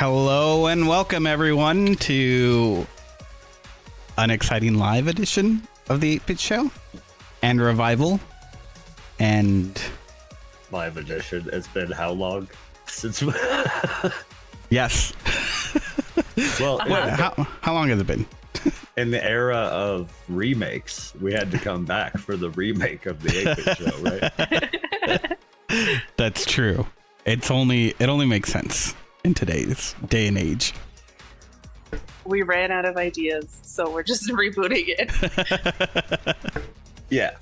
Hello and welcome everyone to an exciting live edition of the 8-Bit Show and revival and live edition. It's been how long since? yes. Well, how long has it been? In the era of remakes, we had to come back for the remake of the 8-Bit Show, right? That's true. It only makes sense in today's day and age. We ran out of ideas, so we're just rebooting it. Yeah,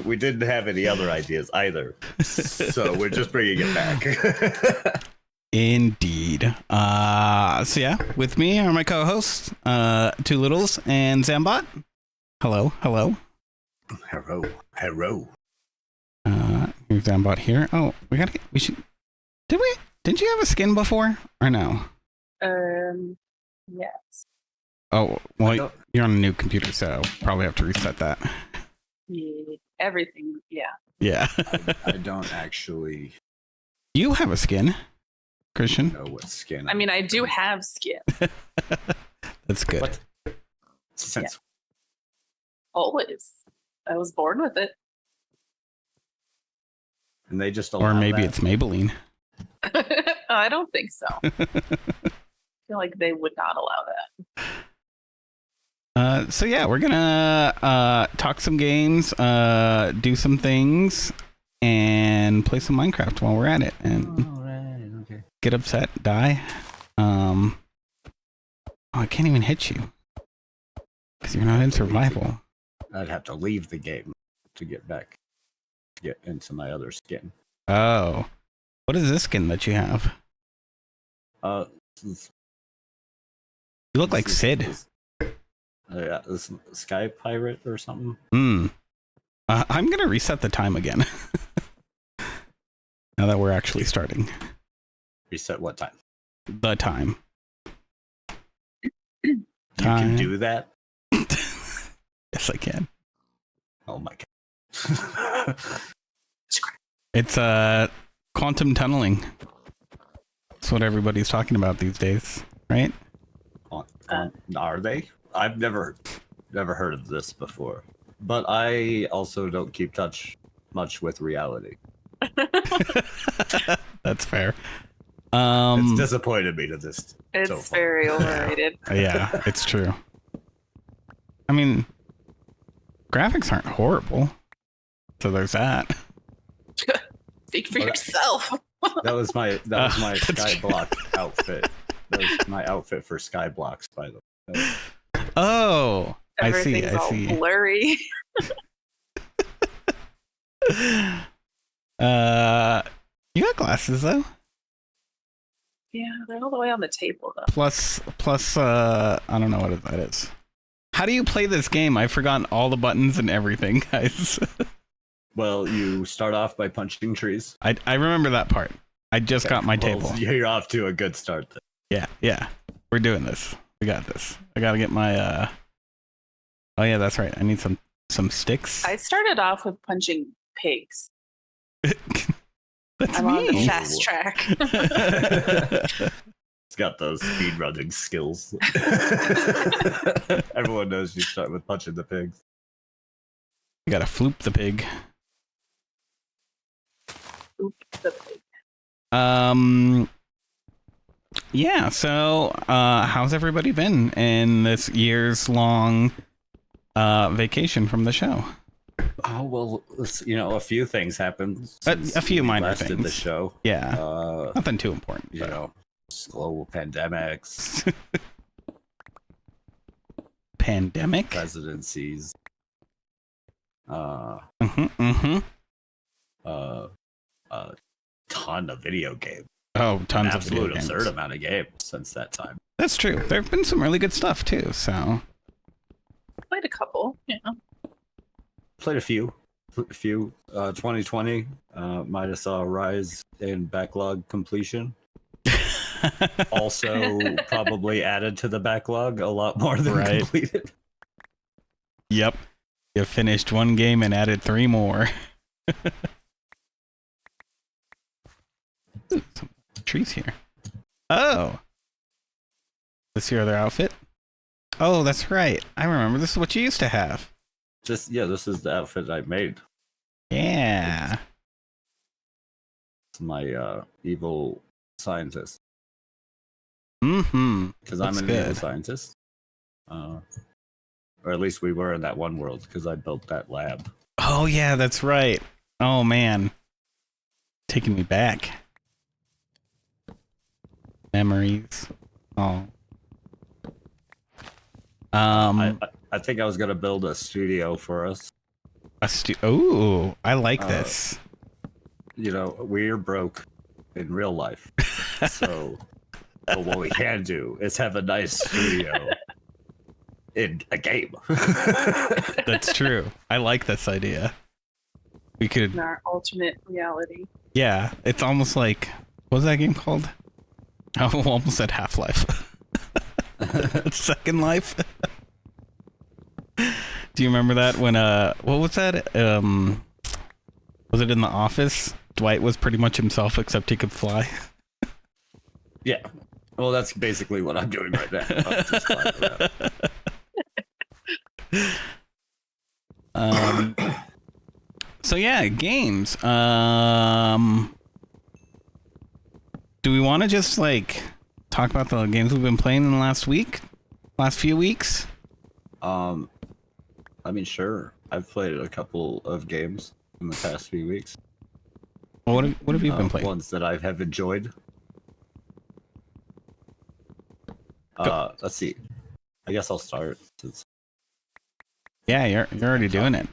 we didn't have any other ideas either, so we're just bringing it back. Indeed. So yeah, with me are my co-hosts, Two Littles and Zambot. Hello. Hello. Here's Zambot here. Oh, we should. Didn't you have a skin before or no? Yes. Oh, well, you're on a new computer, so probably have to reset that. Yeah, everything, yeah. Yeah. I don't actually You have a skin, Christian. know what skin. I mean, I do have skin. That's good. What? Since Always. I was born with it. and they just Or allow maybe that. it's Maybelline. I don't think so. I feel like they would not allow that. So yeah, we're gonna talk some games, do some things, and play some Minecraft while we're at it, and Okay. get upset, die. Oh, I can't even hit you because you're not in survival. I'd have to leave the game to get into my other skin. Oh, what is this skin that you have? This You look like is- Sid. Yeah, this Sky Pirate or something. I'm gonna reset the time again. Now that we're actually starting Reset what time? the time. You Time. can do that? Yes, I can. Oh my god. It's quantum tunneling. That's what everybody's talking about these days, right? Are they? I've never heard of this before. But I also don't keep touch much with reality. That's fair. It's disappointed me to this. It's so far. very overrated. Yeah, it's true. I mean, graphics aren't horrible, so there's that. Speak for Well, yourself. That was my That's Skyblock outfit. That was my outfit for Skyblocks, by the way. Oh, I see. Everything's I all see. blurry. You got glasses though. Yeah, they're all the way on the table, though. Plus, I don't know what that is. How do you play this game? I've forgotten all the buttons and everything, guys. Well, you start off by punching trees. I remember that part. I just got my table. You're off to a good start then. Yeah. We're doing this. We got this. I gotta get my Oh yeah, that's right. I need some sticks. I started off with punching pigs. That's I'm on the me. fast track. It's got those speedrunning skills. Everyone knows you start with punching the pigs. You gotta floop the pig. Oop, the pig. Yeah, so how's everybody been in this year's long vacation from the show? Oh well, a few things happened. A few we minor last did the things. show. Yeah, nothing too important. You but- know, global pandemics, Pandemic. presidencies, A ton of video games. Oh, tons An of video absolute games. absurd amount of games since that time. That's true. There have been some really good stuff too. So Played a couple, yeah. Played a few. 2020 might have saw a rise in backlog completion. Also, probably added to the backlog a lot more than Right. completed. Yep. You finished one game and added 3 more. Ooh, some trees here. Oh, This your other outfit? Oh, that's right. I remember. This is what you used to have. This is the outfit I made. Yeah. It's my evil scientist. Mm-hmm. Because I'm Looks an evil good. scientist. Or at least we were in that one world, because I built that lab. Oh, yeah, that's right. Oh, man. Taking me back. Memories. Oh. I think I was gonna build a studio for us. Ooh, I like Uh, this. You know, we're broke in real life, so but what we can do is have a nice studio in a game. That's true. I like this idea. We could, In our alternate reality. yeah, it's almost like, what was that game called? I almost said Half-Life. Second Life. Do you remember that when what was that? Was it in The Office? Dwight was pretty much himself except he could fly. Yeah. Well, that's basically what I'm doing right now. I'm just flying around. So yeah, games. Do we want to just like talk about the games we've been playing in the last few weeks? I mean, sure. I've played a couple of games in the past few weeks. What have you been playing? Ones that I have enjoyed. Let's see. I guess I'll start. Yeah, you're already doing it.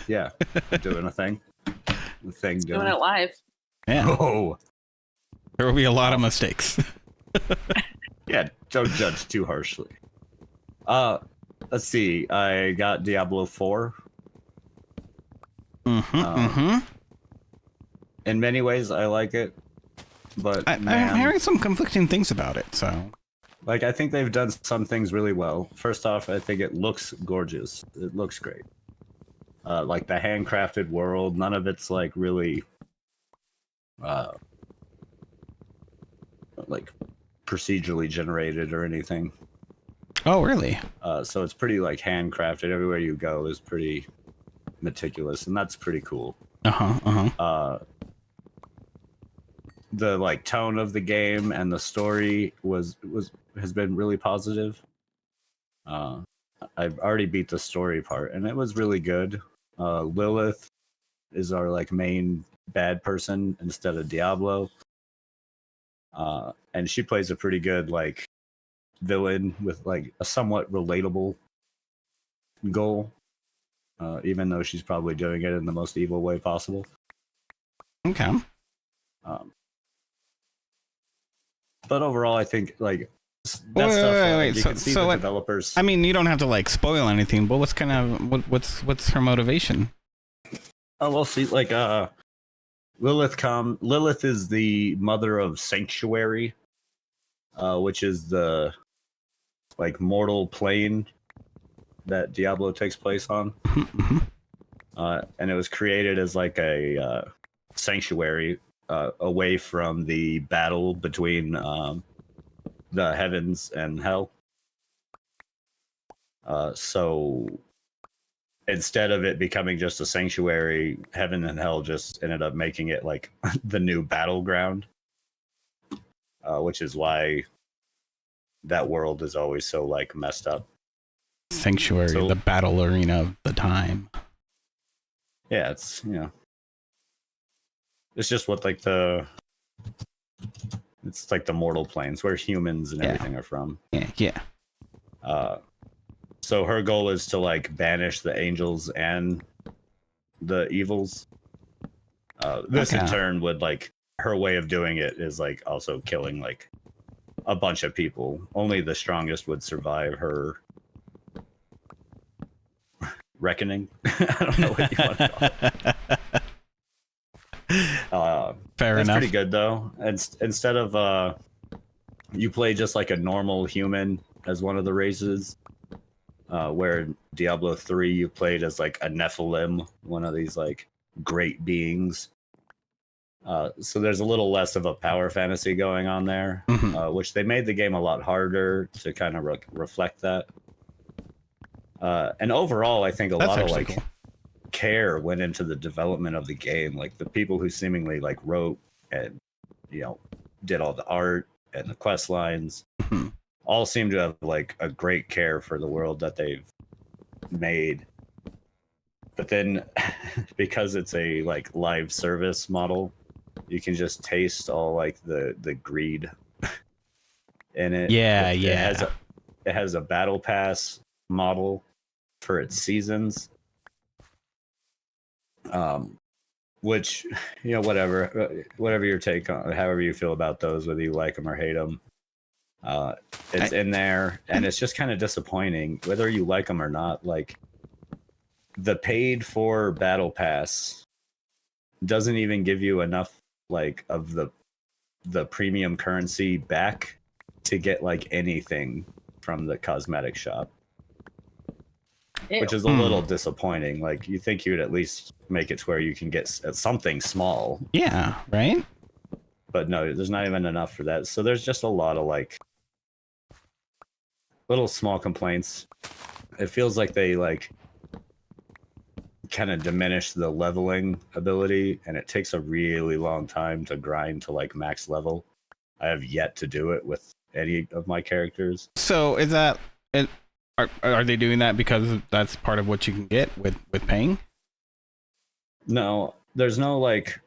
Yeah, I'm doing a thing. The thing Doing it live. Yeah, Oh, there will be a lot of mistakes. yeah. Don't judge too harshly. Let's see. I got Diablo 4. In many ways, I like it, but I'm man, hearing some conflicting things about it. So like I think they've done some things really well. First off, I think it looks gorgeous. It looks great. Like the handcrafted world, none of it's like really, like procedurally generated or anything. oh really? So it's pretty like handcrafted. Everywhere you go is pretty meticulous, and that's pretty cool. The like tone of the game and the story has been really positive. I've already beat the story part, and it was really good. Lilith is our like main bad person instead of Diablo, and she plays a pretty good like villain with like a somewhat relatable goal, even though she's probably doing it in the most evil way possible. Okay. But overall, I think like that Wait, stuff. wait. You can see So the what- developers. I mean, you don't have to like spoil anything, but what's kind of what's her motivation? Oh, we'll see. Like, Lilith is the mother of Sanctuary, which is the like mortal plane that Diablo takes place on. And it was created as like a sanctuary away from the battle between the heavens and hell. So instead of it becoming just a sanctuary, heaven and hell just ended up making it like the new battleground, which is why that world is always so like messed up. Sanctuary, So- the battle arena of the time. Yeah, it's it's just what like it's like the mortal planes where humans and Yeah. everything are from. Yeah. So her goal is to like banish the angels and the evils. This in Okay. turn would like her way of doing it is like also killing like a bunch of people. Only the strongest would survive her reckoning. I don't know what you want to call it. Fair That's enough. pretty good though. And instead of you play just like a normal human as one of the races, where in Diablo 3 you played as like a Nephilim, one of these like great beings. So there's a little less of a power fantasy going on there, which they made the game a lot harder to kind of reflect that. And overall, I think a lot of like cool. care went into the development of the game. Like the people who seemingly like wrote and did all the art and the quest lines all seem to have like a great care for the world that they've made. But then because it's a like live service model, you can just taste all like the greed in it. Yeah, It has a battle pass model for its seasons. Which, whatever your take on, however you feel about those, whether you like them or hate them, it's in there, and it's just kind of disappointing, whether you like them or not. Like, the paid for battle pass doesn't even give you enough, like, of the premium currency back to get like anything from the cosmetic shop. Ew. Which is a little disappointing. Like, you think you'd at least make it to where you can get something small. Yeah, right? But no, there's not even enough for that. So there's just a lot of, like, little small complaints. It feels like they, like, kind of diminish the leveling ability, and it takes a really long time to grind to, like, max level. I have yet to do it with any of my characters. So is that... Are they doing that because that's part of what you can get with paying? No, there's no, like,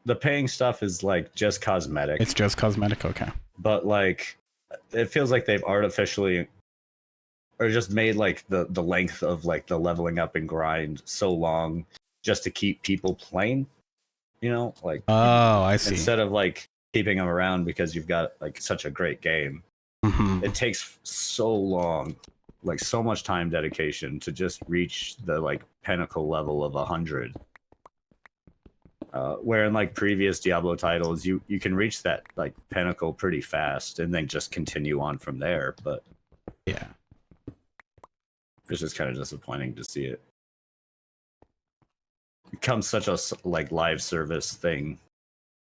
the paying stuff is like just cosmetic. It's just cosmetic, okay. But like, it feels like they've artificially or just made like the length of like the leveling up and grind so long just to keep people playing, like, oh, I see. Instead of like keeping them around because you've got like such a great game. It takes so long, like so much time dedication to just reach the like pinnacle level of 100. Where in like previous Diablo titles, you can reach that like pinnacle pretty fast and then just continue on from there. But yeah, it's just kind of disappointing to see it become such a like live service thing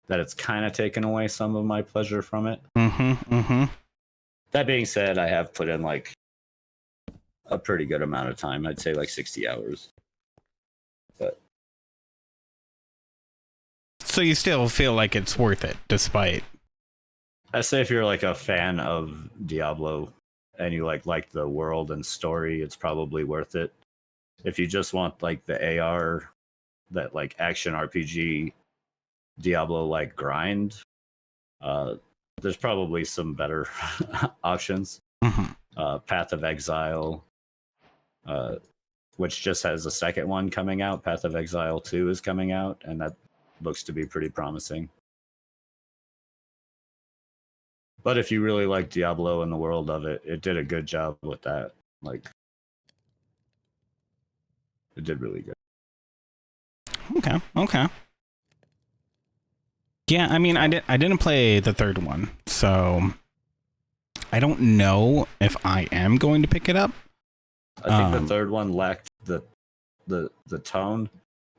that it's kind of taken away some of my pleasure from it. That being said, I have put in like a pretty good amount of time. I'd say like 60 hours. But so you still feel like it's worth it, despite... I say if you're like a fan of Diablo and you like the world and story, it's probably worth it. If you just want like the AR, that like action RPG Diablo like grind, there's probably some better options. Path of Exile, which just has a second one coming out. Path of Exile 2 is coming out, and that looks to be pretty promising. But if you really like Diablo and the world of it, it did a good job with that. Like, it did really good. Okay. Yeah, I mean, I didn't play the third one, so I don't know if I am going to pick it up. I think the third one lacked the tone.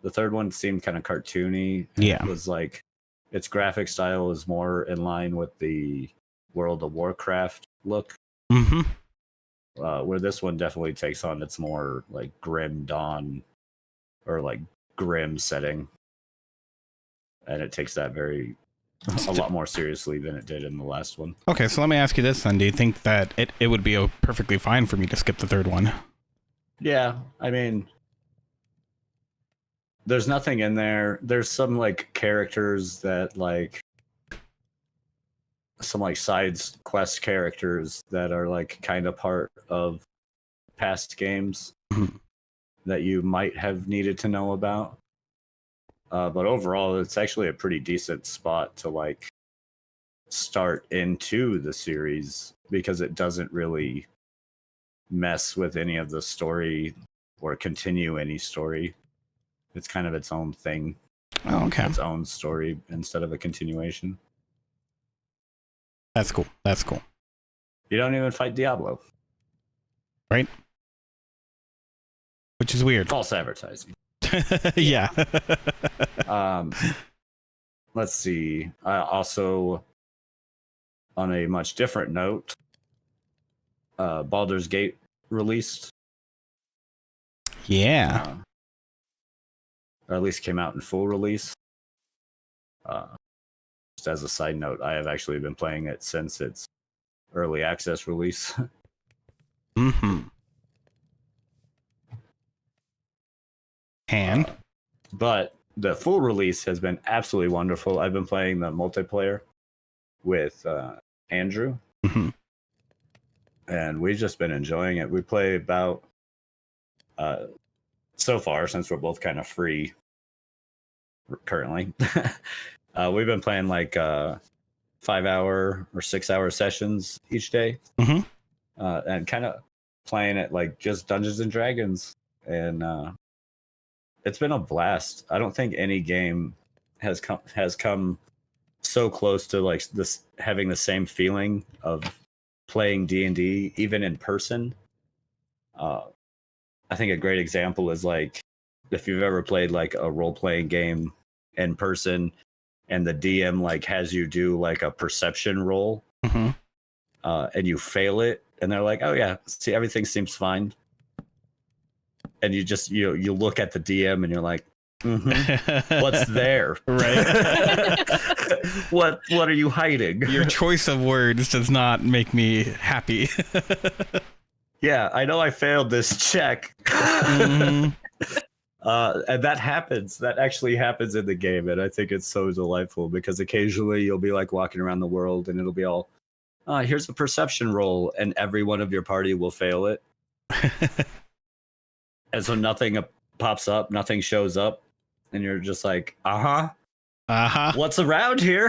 The third one seemed kind of cartoony. Yeah. It was like its graphic style is more in line with the World of Warcraft look. Where this one definitely takes on its more like grim dawn or like grim setting. And it takes that a lot more seriously than it did in the last one. Okay, so let me ask you this then. Do you think that it would be perfectly fine for me to skip the third one? Yeah, I mean, there's nothing in there. There's some like characters that like some like side quest characters that are like kind of part of past games that you might have needed to know about. But overall, it's actually a pretty decent spot to like start into the series because it doesn't really mess with any of the story or continue any story. It's kind of its own thing. Oh, okay. Its own story instead of a continuation. That's cool. You don't even fight Diablo. Right? Which is weird. False advertising. Yeah. let's see. Also, on a much different note, Baldur's Gate released. Yeah. Or at least came out in full release. Just as a side note, I have actually been playing it since its early access release. Mm-hmm. And But the full release has been absolutely wonderful. I've been playing the multiplayer with Andrew, Mhm. and we've just been enjoying it. We play about so far, since we're both kind of free currently. We've been playing like 5-hour or 6-hour sessions each day, Mhm. and kind of playing it like just Dungeons and Dragons, and it's been a blast. I don't think any game has come so close to like this, having the same feeling of playing D&D even in person. I think a great example is like if you've ever played like a role-playing game in person and the DM like has you do like a perception roll, Mhm. and you fail it and they're like, oh yeah, see, everything seems fine, and you just you look at the DM and you're like, what's there? Right. what are you hiding? Your choice of words does not make me happy. Yeah, I know I failed this check. Mhm. And that happens. That actually happens in the game, and I think it's so delightful because occasionally you'll be like walking around the world and it'll be all, here's a perception roll, and every one of your party will fail it. And so nothing pops up, nothing shows up, and you're just like, Uh-huh. what's around here?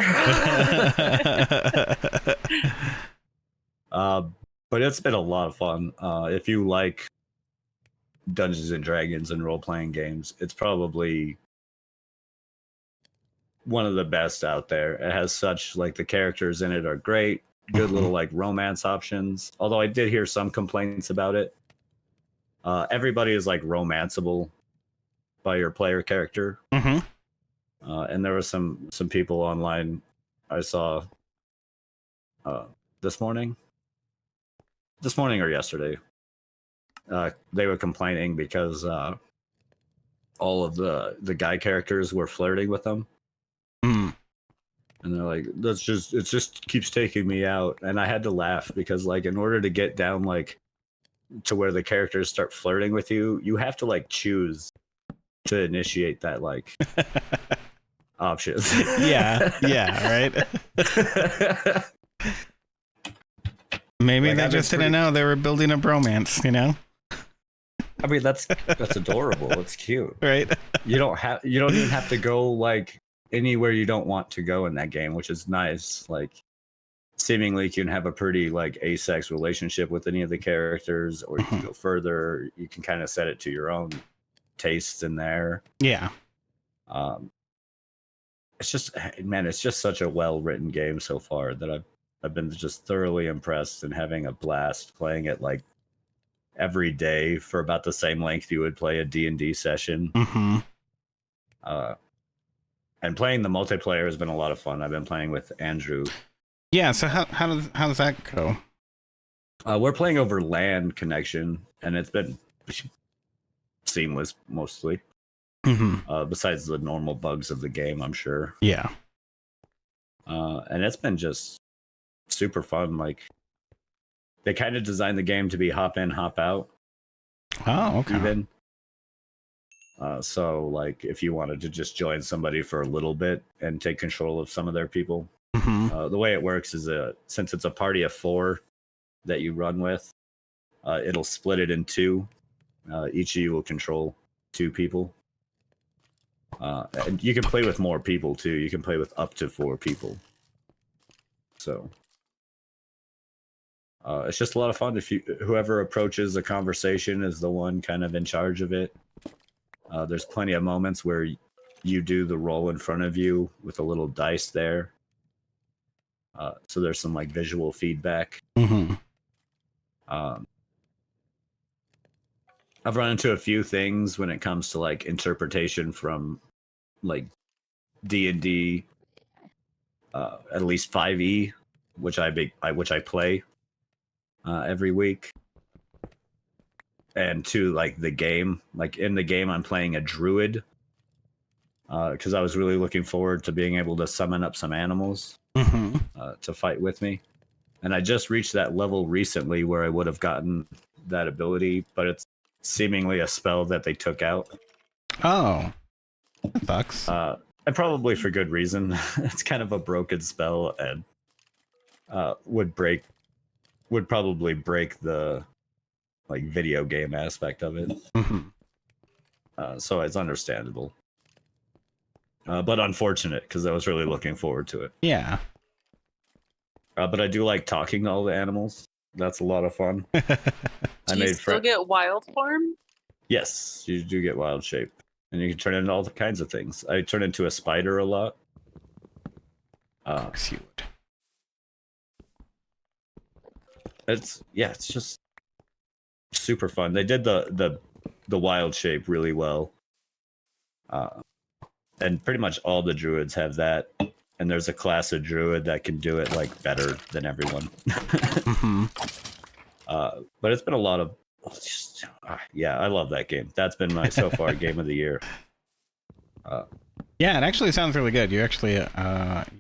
But it's been a lot of fun. If you like Dungeons and Dragons and role-playing games, it's probably one of the best out there. It has such like the characters in it are great, good little like romance options. Although I did hear some complaints about it. Everybody is like romanceable by your player character. Mhm. And there were some people online I saw this morning or yesterday. They were complaining because all of the guy characters were flirting with them. Mm. And they're like, it just keeps taking me out. And I had to laugh because like in order to get down like to where the characters start flirting with you, you have to like choose to initiate that like option. Yeah, right. Maybe Like, they I've been just didn't know they were building a bromance, you know? I mean, that's adorable. It's cute. Right. You don't even have to go like anywhere you don't want to go in that game, which is nice. Like seemingly you can have a pretty like asex relationship with any of the characters, or you can go further. You can kind of set it to your own tastes in there. Yeah. It's just, man, it's just such a well-written game so far that I've been just thoroughly impressed and having a blast playing it like every day for about the same length you would play a D&D session. Mhm. And playing the multiplayer has been a lot of fun. I've been playing with Andrew. Yeah, so how does that go? We're playing over LAN connection, and it's been seamless mostly. Mhm. Besides the normal bugs of the game, I'm sure. Yeah. And it's been just super fun. Like they kind of designed the game to be hop in, hop out. Oh, okay. Even. So like if you wanted to just join somebody for a little bit and take control of some of their people, Mhm. the way it works is since it's a party of 4 that you run with, it'll split it in 2. Each of you will control 2 people. And you can play with more people too. You can play with up to 4 people. So it's just a lot of fun. If whoever approaches a conversation is the one kind of in charge of it. There's plenty of moments where you do the roll in front of you with a little dice there. So there's some like visual feedback. Mhm. I've run into a few things when it comes to like interpretation from like D&D at least 5e, which I play every week. And to like the game, like in the game, I'm playing a druid because I was really looking forward to being able to summon up some animals to fight with me. And I just reached that level recently where I would have gotten that ability, but it's seemingly a spell that they took out. Oh, that sucks. And probably for good reason. It's kind of a broken spell and would probably break the like video game aspect of it. So it's understandable. But unfortunate because I was really looking forward to it. Yeah. But I do like talking to all the animals. That's a lot of fun. Do you still get wild form? Yes, you do get wild shape. And you can turn into all kinds of things. I turn into a spider a lot. Of course you would. It's just super fun. They did the wild shape really well. And pretty much all the druids have that. And there's a class of druid that can do it like better than everyone. But it's been a lot of yeah, I love that game. That's been my so far game of the year. Yeah, it actually sounds really good. You actually you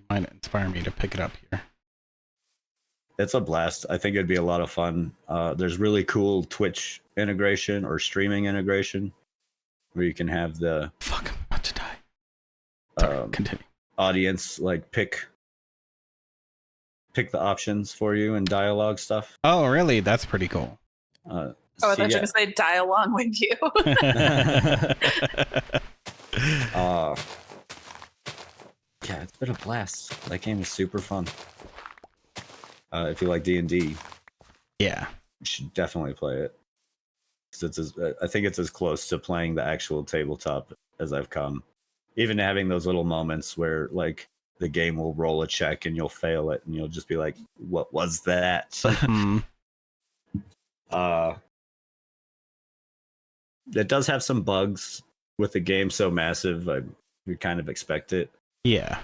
might inspire me to pick it up here. It's a blast. I think it'd be a lot of fun. There's really cool Twitch integration or streaming integration where you can have the Fuck, I'm about to die. Sorry, continue. Audience like pick the options for you and dialogue stuff. Oh, really? That's pretty cool. I thought you were going to say die along with you. Yeah, it's been a blast. That game is super fun. If you like D&D, Yeah. you should definitely play it. 'Cause I think it's as close to playing the actual tabletop as I've come. Even having those little moments where like the game will roll a check and you'll fail it and you'll just be like, what was that? It does have some bugs with the game so massive. You kind of expect it. Yeah.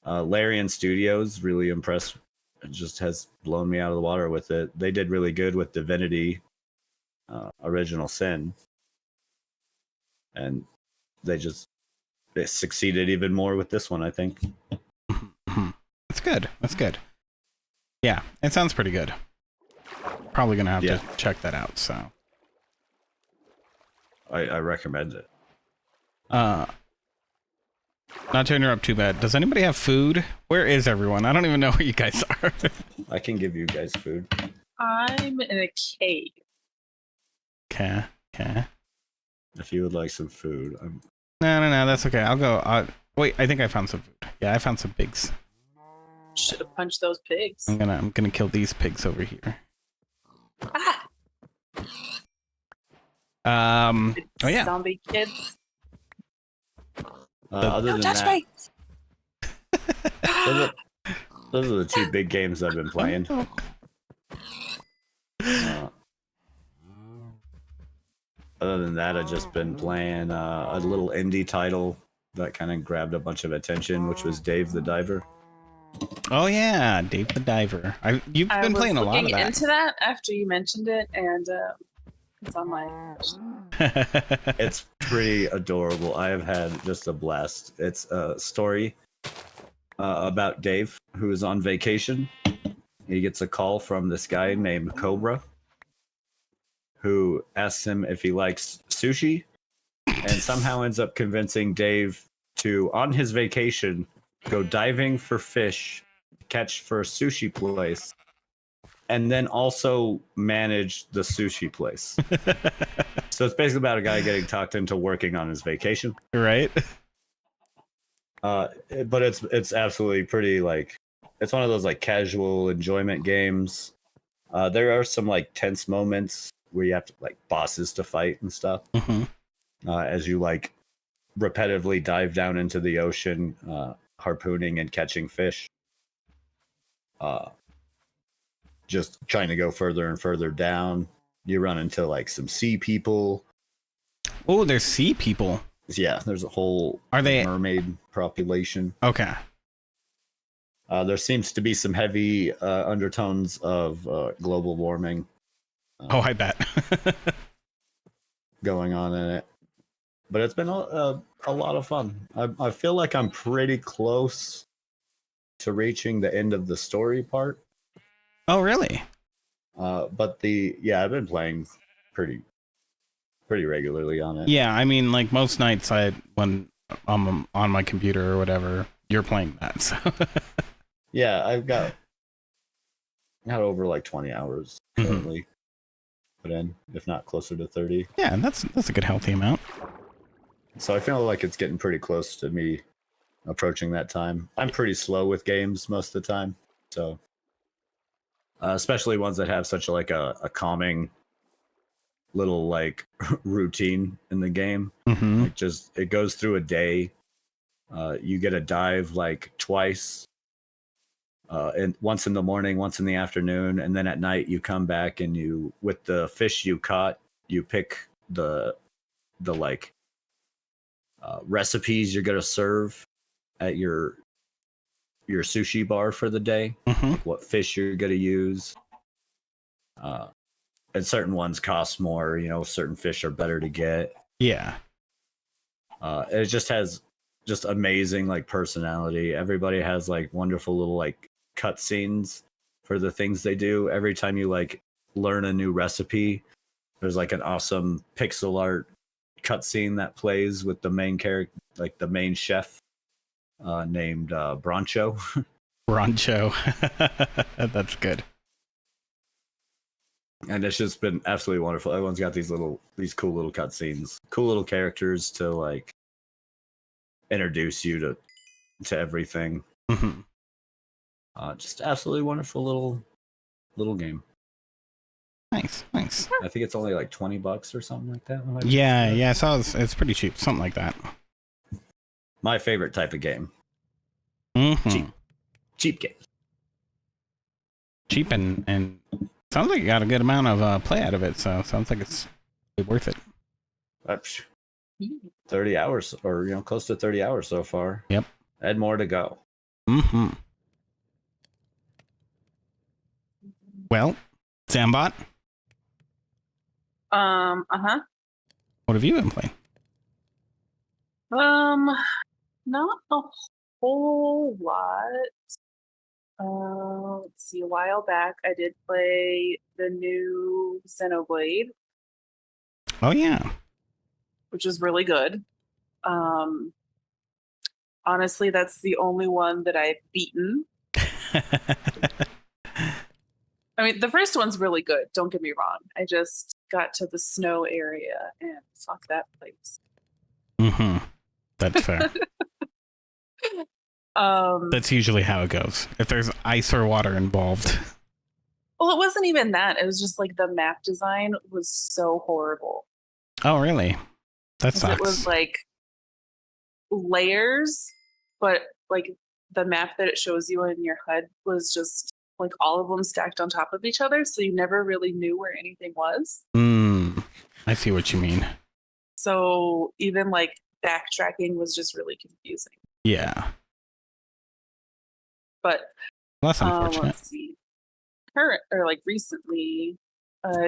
Larian Studios really impressed. It just has blown me out of the water with it. They did really good with Divinity Original Sin. And they succeeded even more with this one, I think. That's good. That's good. Yeah, it sounds pretty good. Probably gonna have to check that out, so. I recommend it. Not to interrupt too bad. Does anybody have food? Where is everyone? I don't even know where you guys are. I can give you guys food. I'm in a cave. Okay. If you would like some food. No, that's okay. I'll go. Wait, I think I found some food. Yeah, I found some pigs. Should have punched those pigs. I'm gonna kill these pigs over here. Ah! Oh yeah. Zombie kids. Other Don't than touch that, me! those are the two big games I've been playing. Other than that, I've just been playing a little indie title that kind of grabbed a bunch of attention, which was Dave the Diver. Oh yeah, Dave the Diver. You've been playing a lot of that. I was looking into that after you mentioned it, and it's on my. It's pretty adorable. I have had just a blast. It's a story about Dave, who is on vacation. He gets a call from this guy named Cobra, who asks him if he likes sushi, and somehow ends up convincing Dave to, on his vacation, go diving for fish, catch for a sushi place, and then also manage the sushi place. So it's basically about a guy getting talked into working on his vacation. Right? But it's absolutely pretty, like, it's one of those like casual enjoyment games. There are some like tense moments where you have to like bosses to fight and stuff. As you like repetitively dive down into the ocean, harpooning and catching fish. Just trying to go further and further down. You run into like some sea people. Oh, there's sea people. Yeah, there's a whole Are they mermaid population. okay? There seems to be some heavy undertones of global warming Oh, I bet. going on in it, but it's been a lot of fun. I feel like I'm pretty close to reaching the end of the story part. Oh, really? But I've been playing pretty regularly on it. Yeah, I mean, like most nights, when I'm on my computer or whatever, you're playing that. So. Yeah, I've got over like 20 hours currently put in, if not closer to 30. Yeah, that's a good healthy amount. So I feel like it's getting pretty close to me approaching that time. I'm pretty slow with games most of the time, so especially ones that have such a calming little like routine in the game. Mm-hmm. Like just it goes through a day. You get a dive like twice, and once in the morning, once in the afternoon, and then at night you come back and you with the fish you caught, you pick the like recipes you're gonna serve at your sushi bar for the day. Mm-hmm. Like what fish you're gonna use. And certain ones cost more. You know, certain fish are better to get. Yeah. It just has just amazing like personality. Everybody has like wonderful little like cutscenes for the things they do. Every time you like learn a new recipe, there's like an awesome pixel art cutscene that plays with the main character, like the main chef, named Broncho. Broncho. That's good. And it's just been absolutely wonderful. Everyone's got these cool little cutscenes, cool little characters to like introduce you to everything. Mm-hmm. Just absolutely wonderful little game. Nice. I think it's only like $20 or something like that. Yeah. So it's pretty cheap, something like that. My favorite type of game. Mm-hmm. Cheap game. Cheap and sounds like you got a good amount of play out of it. So sounds like it's worth it. 30 hours, or close to 30 hours so far. Yep. I had more to go. Mm-hmm. Well, Zambot, what have you been playing? Not a whole lot. Let's see. A while back, I did play the new Xenoblade, Oh yeah. which is really good. Honestly, that's the only one that I've beaten. I mean, the first one's really good. Don't get me wrong. I just got to the snow area and fuck that place. Mm-hmm. That's fair. That's usually how it goes. If there's ice or water involved. Well, it wasn't even that. It was just like the map design was so horrible. Oh, really? That 'Cause sucks. it was like layers, but like the map that it shows you in your HUD was just like all of them stacked on top of each other, so you never really knew where anything was. I see what you mean. So even like backtracking was just really confusing. Yeah. But Well, that's unfortunate. let's see. Recently,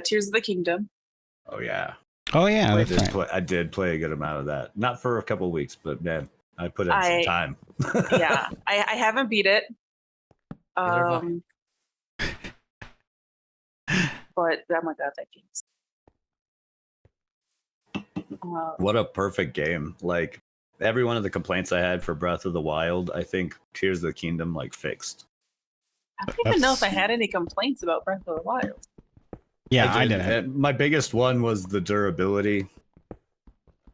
Tears of the Kingdom. Oh yeah. Oh yeah, that's right. I did play a good amount of that. Not for a couple of weeks, but man, I put in some time. Yeah, I haven't beat it. But oh my god, that game's. What a perfect game! Like every one of the complaints I had for Breath of the Wild, I think Tears of the Kingdom like fixed. I don't even know if I had any complaints about Breath of the Wild. Yeah, I did. didn't. And my biggest one was the durability.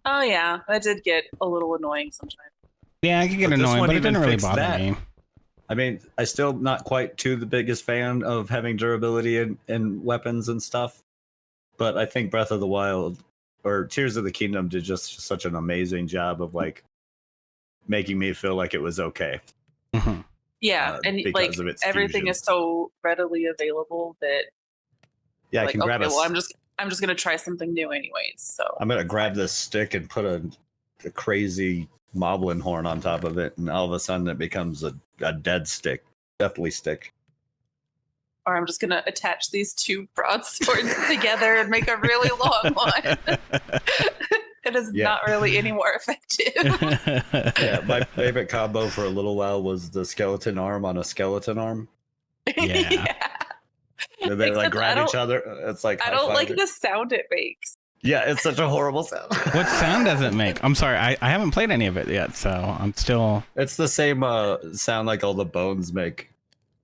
Oh yeah, that did get a little annoying sometimes. Yeah, it could get But this annoying, one but it even didn't really fixed bother that. me. I mean, I still not quite the biggest fan of having durability in weapons and stuff, but I think Breath of the Wild or Tears of the Kingdom did just such an amazing job of like making me feel like it was okay. Mm-hmm. Yeah, and because like of its everything fusion. is so readily available that Yeah, I like can grab okay, a. well, I'm just gonna try something new anyways. So I'm gonna grab this stick and put a crazy moblin horn on top of it, and all of a sudden it becomes a dead stick. definitely stick. Or I'm just gonna attach these two broadswords together and make a really long one. It is Yeah. not really any more effective. Yeah, my favorite combo for a little while was the skeleton arm on a skeleton arm. Yeah. And they like Except grab each other. It's like I don't like high-fiving. the sound it makes. Yeah, it's such a horrible sound. What sound does it make? I'm sorry, I haven't played any of it yet, so I'm still. It's the same sound like all the bones make.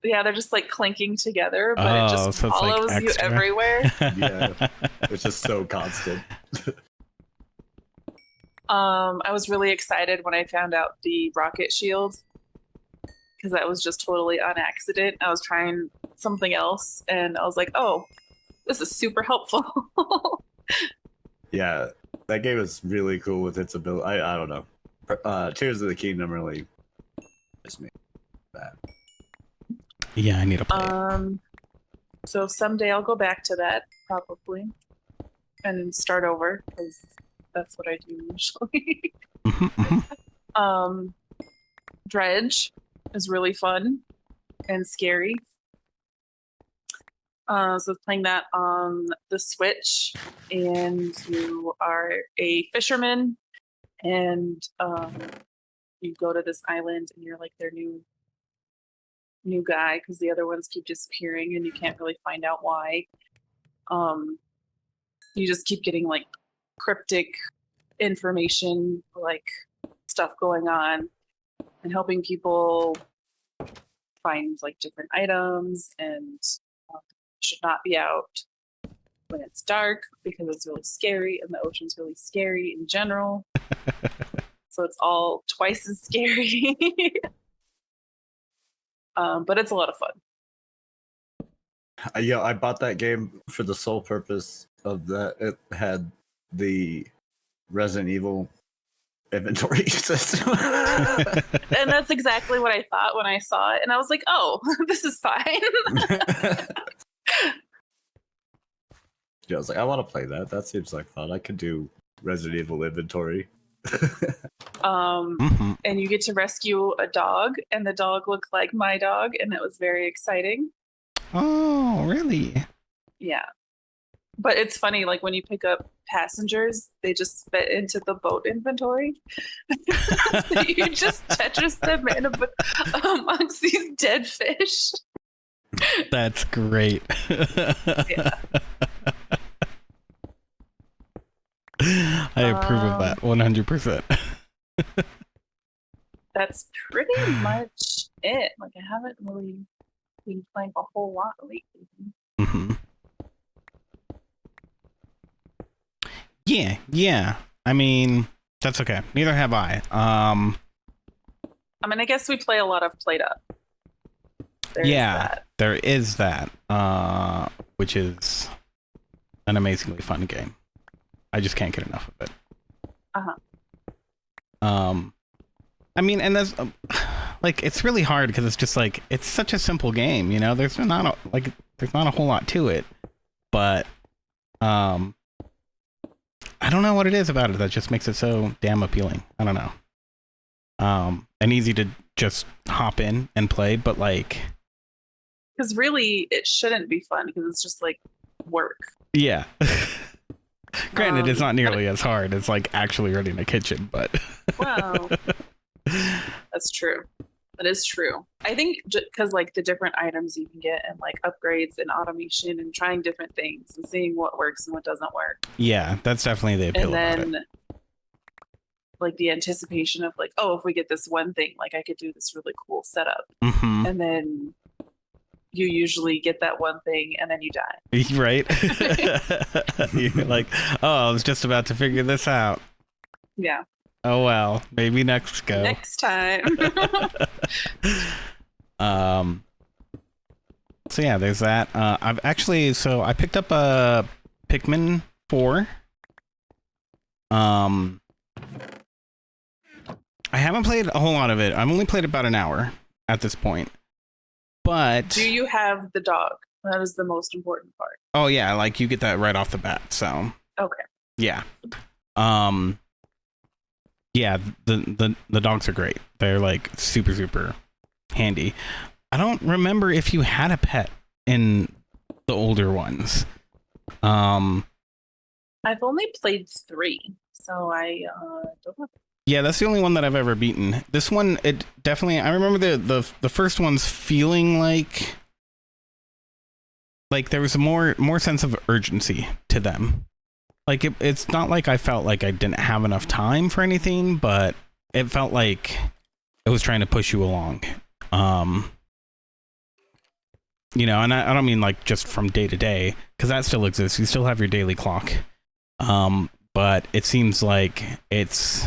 Yeah, they're just like clinking together, but it just so it's like follows you extra. everywhere. Yeah, it's just so constant. I was really excited when I found out the rocket shield because that was just totally on accident. I was trying something else and I was like, oh, this is super helpful. Yeah, that game is really cool with its ability. I don't know. Tears of the Kingdom really just made that. Yeah, I need to play it. So someday I'll go back to that probably and start over because that's what I do usually. Dredge is really fun and scary. So I was playing that on the Switch, and you are a fisherman, and you go to this island, and you're like their new guy because the other ones keep disappearing, and you can't really find out why. You just keep getting like cryptic information, like stuff going on, and helping people find like different items and should not be out when it's dark because it's really scary and the ocean's really scary in general. So it's all twice as scary. But it's a lot of fun. Yeah, I bought that game for the sole purpose of that. It had the Resident Evil inventory system. And that's exactly what I thought when I saw it. And I was like, oh, this is fine. Yeah, I was like, I want to play that. That seems like fun. I could do Resident Evil inventory. And you get to rescue a dog, and the dog looked like my dog, and it was very exciting. Oh, really? Yeah. But it's funny, like when you pick up passengers, they just fit into the boat inventory. So you just Tetris them in amongst these dead fish. That's great. Yeah. I approve of that 100%. That's pretty much it. Like I haven't really been playing a whole lot lately. Yeah. I mean, that's okay. Neither have I. I mean, I guess we play a lot of Played Up. There is that, which is an amazingly fun game. I just can't get enough of it. I mean, and there's like it's really hard because it's just like it's such a simple game, you know. There's not a whole lot to it, but I don't know what it is about it that just makes it so damn appealing. I don't know. And easy to just hop in and play, but like, because really it shouldn't be fun because it's just like work. Yeah. Granted, it's not nearly as hard as like actually running a kitchen, but wow, that's true. That is true. I think because like the different items you can get and like upgrades and automation and trying different things and seeing what works and what doesn't work. Yeah, that's definitely the appeal and about then it. Like the anticipation of like, oh, if we get this one thing, like I could do this really cool setup. Mm-hmm. And then you usually get that one thing and then you die. Right? You're like, oh, I was just about to figure this out. Yeah. Oh well, maybe next go. Next time. So yeah, there's that. I picked up a Pikmin 4. I haven't played a whole lot of it. I've only played about an hour at this point. But do you have the dog? That is the most important part. Oh yeah, like you get that right off the bat. So okay. Yeah. Yeah, the dogs are great. They're like super handy. I don't remember if you had a pet in the older ones. I've only played 3, so I don't know. Yeah, that's the only one that I've ever beaten. This one, it definitely. I remember the first ones feeling like there was a more sense of urgency to them. Like it's not like I felt like I didn't have enough time for anything, but it felt like it was trying to push you along. You know, and I don't mean like just from day to day, because that still exists. You still have your daily clock. But it seems like it's,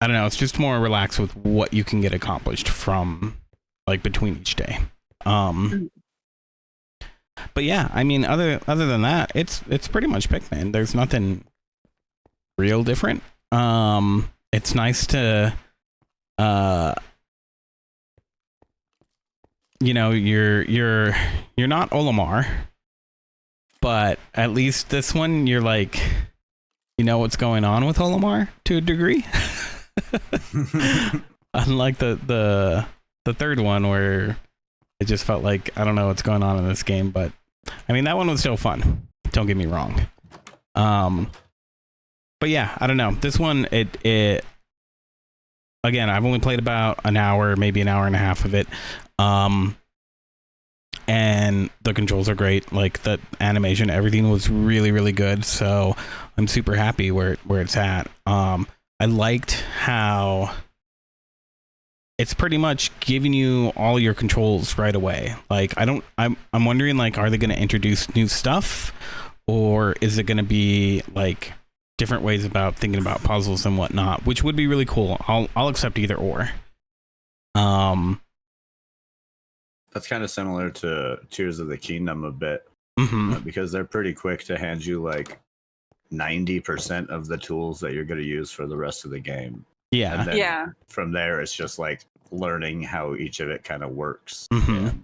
I don't know, it's just more relaxed with what you can get accomplished from like between each day. But yeah, I mean, other than that, it's pretty much Pikmin. There's nothing real different. It's nice to, you know, you're not Olimar, but at least this one, you're like, you know what's going on with Olimar to a degree. Unlike the third one where it just felt like I don't know what's going on in this game, but I mean that one was still fun. Don't get me wrong. But yeah, I don't know. This one, it again, I've only played about an hour, maybe an hour and a half of it. And the controls are great. Like the animation, everything was really, really good. So I'm super happy where it's at. I liked how it's pretty much giving you all your controls right away. Like I'm wondering, like, are they going to introduce new stuff, or is it going to be like different ways about thinking about puzzles and whatnot, which would be really cool. I'll accept either or. That's kind of similar to Tears of the Kingdom a bit, Mm-hmm. because they're pretty quick to hand you like 90% of the tools that you're going to use for the rest of the game. Yeah. And then Yeah. from there, it's just like learning how each of it kind of works. Mhm. And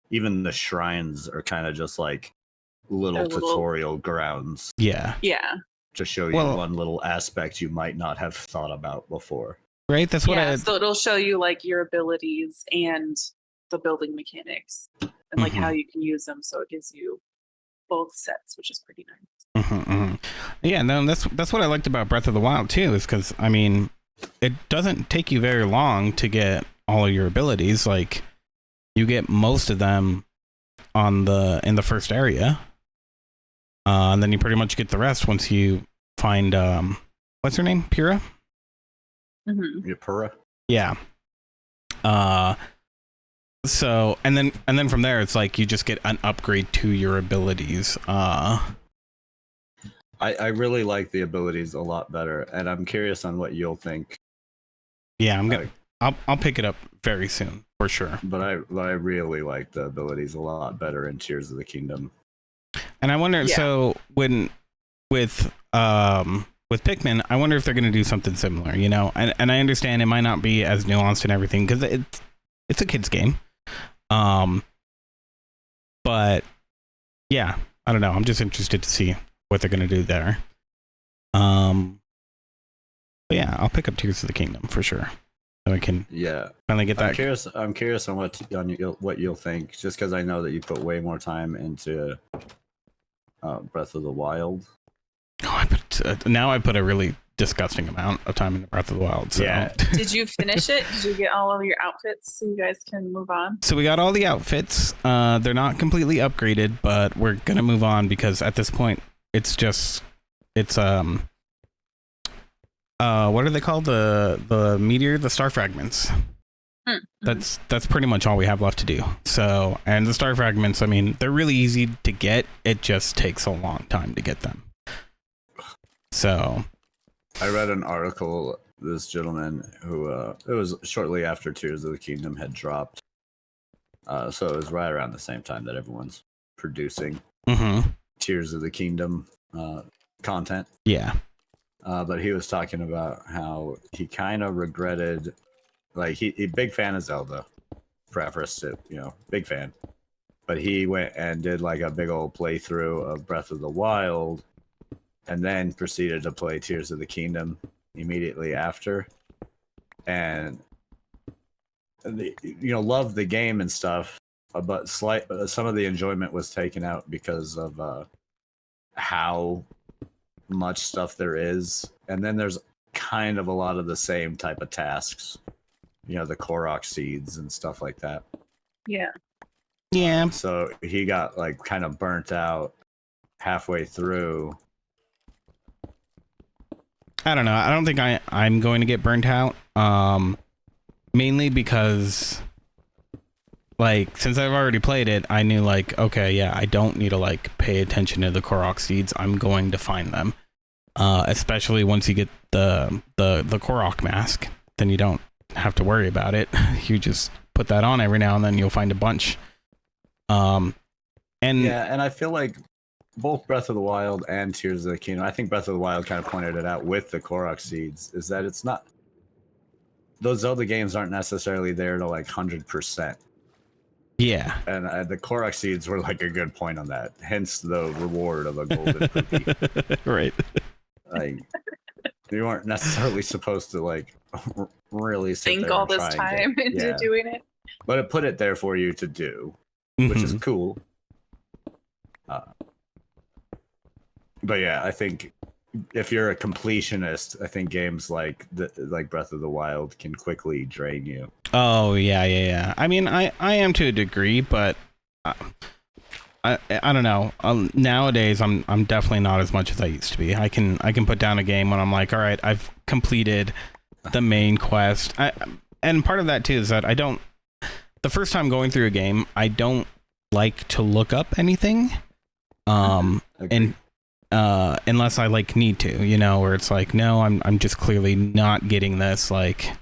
even the shrines are kind of just like little tutorial grounds Yeah. Yeah. to show you Well- one little aspect you might not have thought about before. Right. That's what Yeah. So it'll show you like your abilities and the building mechanics and like how you can use them. So it gives you both sets, which is pretty nice. Yeah. No, that's what I liked about Breath of the Wild too, is because I mean, it doesn't take you very long to get all of your abilities. Like you get most of them in the first area, and then you pretty much get the rest once you find what's her name, Pyrrha. Mm-hmm. Yapura? Yeah. So and then from there it's like you just get an upgrade to your abilities. I really like the abilities a lot better, and I'm curious on what you'll think. Yeah, I'll pick it up very soon for sure. But I really like the abilities a lot better in Tears of the Kingdom. And I wonder, Yeah. so with Pikmin, I wonder if they're going to do something similar, you know? And I understand it might not be as nuanced and everything because it's a kid's game. But yeah, I don't know. I'm just interested to see what they're going to do there. But yeah, I'll pick up Tears of the Kingdom for sure. So I can Yeah, finally get that. I'm curious on what you'll think, just because I know that you put way more time into Breath of the Wild. Oh, now I put a really disgusting amount of time into Breath of the Wild. So. Yeah. Did you finish it? Did you get all of your outfits so you guys can move on? So we got all the outfits. They're not completely upgraded, but we're gonna move on because at this point, it's what are they called? The meteor, the star fragments. That's pretty much all we have left to do. So, and the star fragments, I mean, they're really easy to get. It just takes a long time to get them. So, I read an article. This gentleman who it was shortly after Tears of the Kingdom had dropped, so it was right around the same time that everyone's producing Tears of the Kingdom content. Yeah. But he was talking about how he kind of regretted, like he big fan of Zelda, preface it, big fan. But he went and did like a big old playthrough of Breath of the Wild, and then proceeded to play Tears of the Kingdom immediately after. And loved the game and stuff, but some of the enjoyment was taken out because of how much stuff there is, and then there's kind of a lot of the same type of tasks, the Korok seeds and stuff like that. Yeah. Yeah. So he got like kind of burnt out halfway through. I don't know. I don't think I'm going to get burnt out. Mainly because, like, since I've already played it, I knew, like, okay, yeah, I don't need to, like, pay attention to the Korok seeds. I'm going to find them. Especially once you get the Korok mask, then you don't have to worry about it. You just put that on every now and then, you'll find a bunch. And I feel like both Breath of the Wild and Tears of the Kingdom, I think Breath of the Wild kind of pointed it out with the Korok seeds, is that it's not, those Zelda games aren't necessarily there to like 100%. Yeah. And the Korok seeds were like a good point on that. Hence the reward of a golden poopy. Right. Like, you weren't necessarily supposed to like really sit Think there all and this try and time into doing it. But it put it there for you to do, which is Mhm. cool. But yeah, I think if you're a completionist, I think games like Breath of the Wild can quickly drain you. Oh yeah. I mean, I am to a degree, but I don't know. Nowadays, I'm definitely not as much as I used to be. I can put down a game when I'm like, all right, I've completed the main quest. And part of that too is that I don't. The first time going through a game, I don't like to look up anything. Agreed. And unless I like need to, where it's like, no, I'm just clearly not getting this. Like,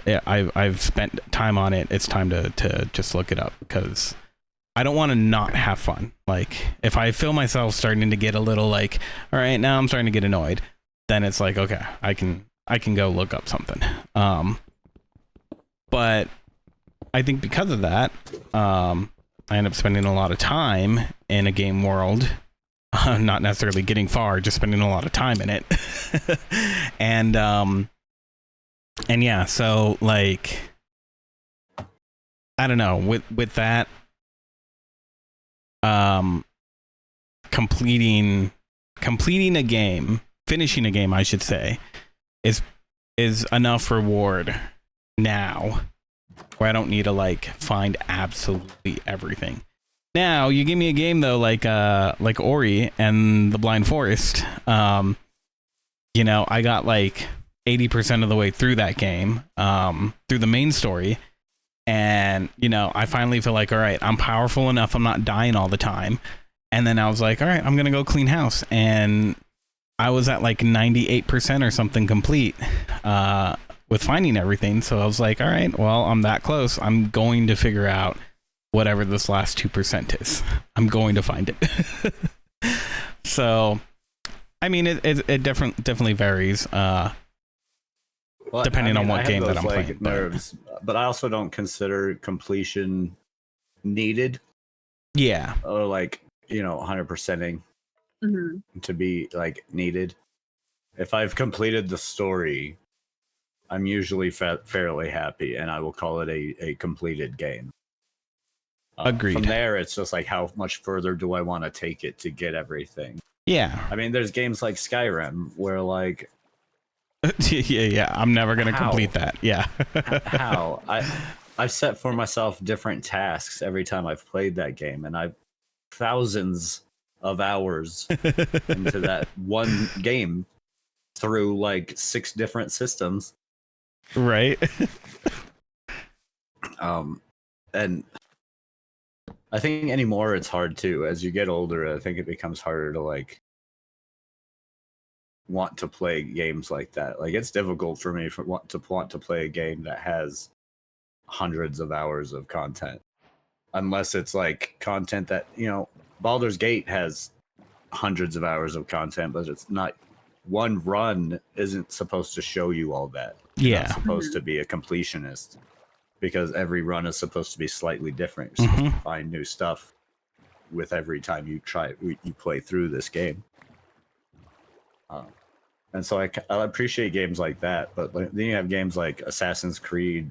I've spent time on it. It's time to just look it up, because I don't want to not have fun. Like, if I feel myself starting to get a little like, all right, now I'm starting to get annoyed, then it's like, okay, I can go look up something. But I think because of that, I end up spending a lot of time in a game world. Not necessarily getting far, just spending a lot of time in it. and yeah, so like, I don't know, with that, completing a game, finishing a game, I should say, is enough reward now, where I don't need to like find absolutely everything. Now, you give me a game though, like Ori and the Blind Forest. I got like 80% of the way through that game, through the main story, and I finally feel like, all right, I'm powerful enough. I'm not dying all the time. And then I was like, all right, I'm gonna go clean house, and I was at like 98% or something complete with finding everything. So I was like, all right, well, I'm that close. I'm going to figure out whatever this last 2% is. I'm going to find it. So, I mean, it definitely varies, depending on what game that I'm playing. Nerves, but I also don't consider completion needed. Yeah. Or like, 100%ing to be like needed. If I've completed the story, I'm usually fairly happy, and I will call it a completed game. Agreed. From there, it's just like, how much further do I want to take it to get everything? Yeah. I mean, there's games like Skyrim where like, yeah, I'm never gonna complete that. Yeah. how I've set for myself different tasks every time I've played that game, and I've thousands of hours into that one game through like 6 different systems. Right. And I think anymore it's hard too. As you get older, I think it becomes harder to like want to play games like that. Like, it's difficult for me to want to play a game that has hundreds of hours of content, unless it's like content that, Baldur's Gate has hundreds of hours of content, but it's not, one run isn't supposed to show you all that. You're not supposed to be a completionist, because every run is supposed to be slightly different. You're supposed to find new stuff with every time you play through this game. And so I appreciate games like that, but then you have games like Assassin's Creed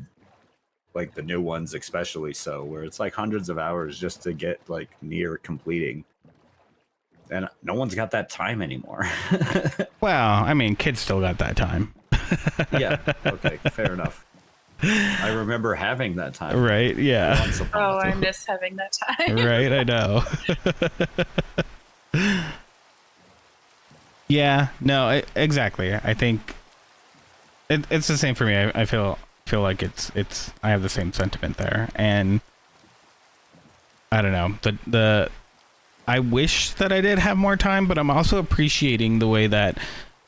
like the new ones especially so, where it's like hundreds of hours just to get like near completing. And no one's got that time anymore. Well, I mean, kids still got that time. Yeah, okay, fair enough. I remember having that time. Right, yeah. Once upon Oh, a I time. miss having that time. Right, I know. Yeah, no, exactly. I think it's the same for me. I feel like it's I have the same sentiment there, and I don't know. The I wish that I did have more time, but I'm also appreciating the way that,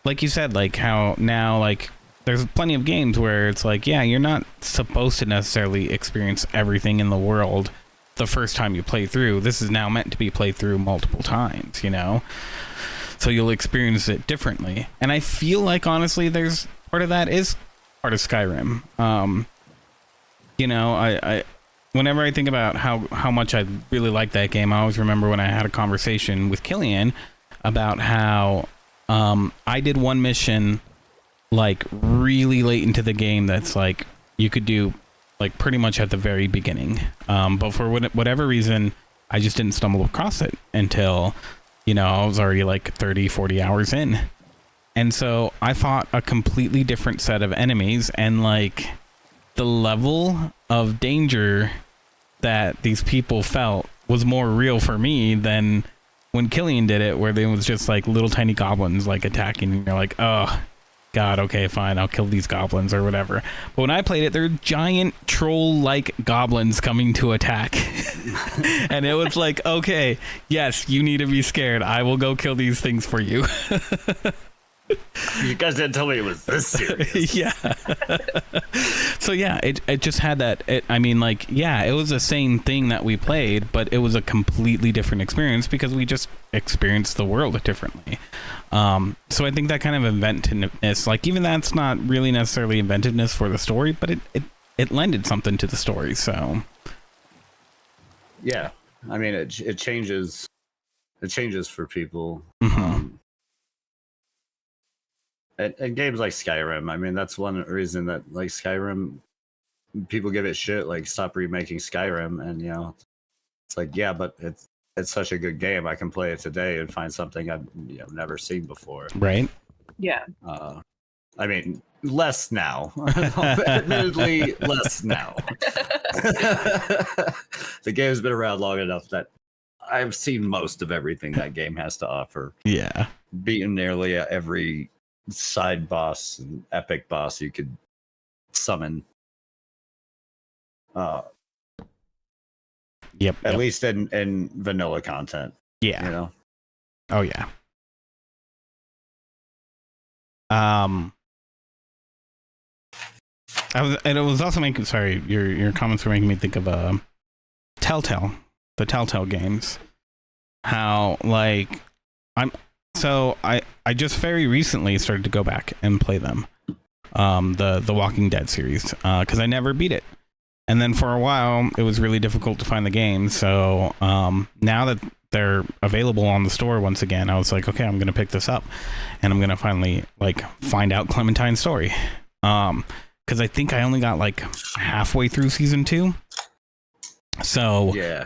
like you said, like how now, like, there's plenty of games where it's like, yeah, you're not supposed to necessarily experience everything in the world the first time you play through. This is now meant to be played through multiple times, you know? So you'll experience it differently. And I feel like, honestly, there's part of that is part of Skyrim. You know, I whenever I think about how much I really like that game, I always remember when I had a conversation with Killian about how I did one mission like really late into the game that's like you could do like pretty much at the very beginning, but for whatever reason I just didn't stumble across it until, you know, I was already like 30-40 hours in, and so I fought a completely different set of enemies, and like the level of danger that these people felt was more real for me than when Killian did it, where there was just like little tiny goblins like attacking, and you're like, oh God, okay, fine, I'll kill these goblins or whatever. But when I played it, they're giant troll-like goblins coming to attack. And it was like, okay, yes, you need to be scared. I will go kill these things for you. You guys didn't tell me it was this serious. Yeah. So yeah, it just had that. I mean, like, yeah, it was the same thing that we played, but it was a completely different experience because we just experienced the world differently. So I think that kind of inventiveness, like, even that's not really necessarily inventiveness for the story, but it lended something to the story. So Yeah, I mean, it changes. It changes for people. Mhm. And games like Skyrim, I mean, that's one reason that, like, Skyrim, people give it shit, like, stop remaking Skyrim, and, you know, it's like, yeah, but it's such a good game. I can play it today and find something I've, you know, never seen before. right. Yeah. I mean, less now. Admittedly, less now. The game's been around long enough that I've seen most of everything that game has to offer. Yeah. Beaten nearly every side boss and epic boss you could summon. Yep. At least in vanilla content, Yeah. you know. Oh yeah. And it was also making, sorry, your comments were making me think of Telltale, the Telltale games. How, like, I just very recently started to go back and play them, the Walking Dead series, because I never beat it, and then for a while it was really difficult to find the game. So now that they're available on the store once again, I was like, okay, I'm gonna pick this up, and I'm gonna finally like find out Clementine's story, because I think I only got like halfway through season 2. So Yeah.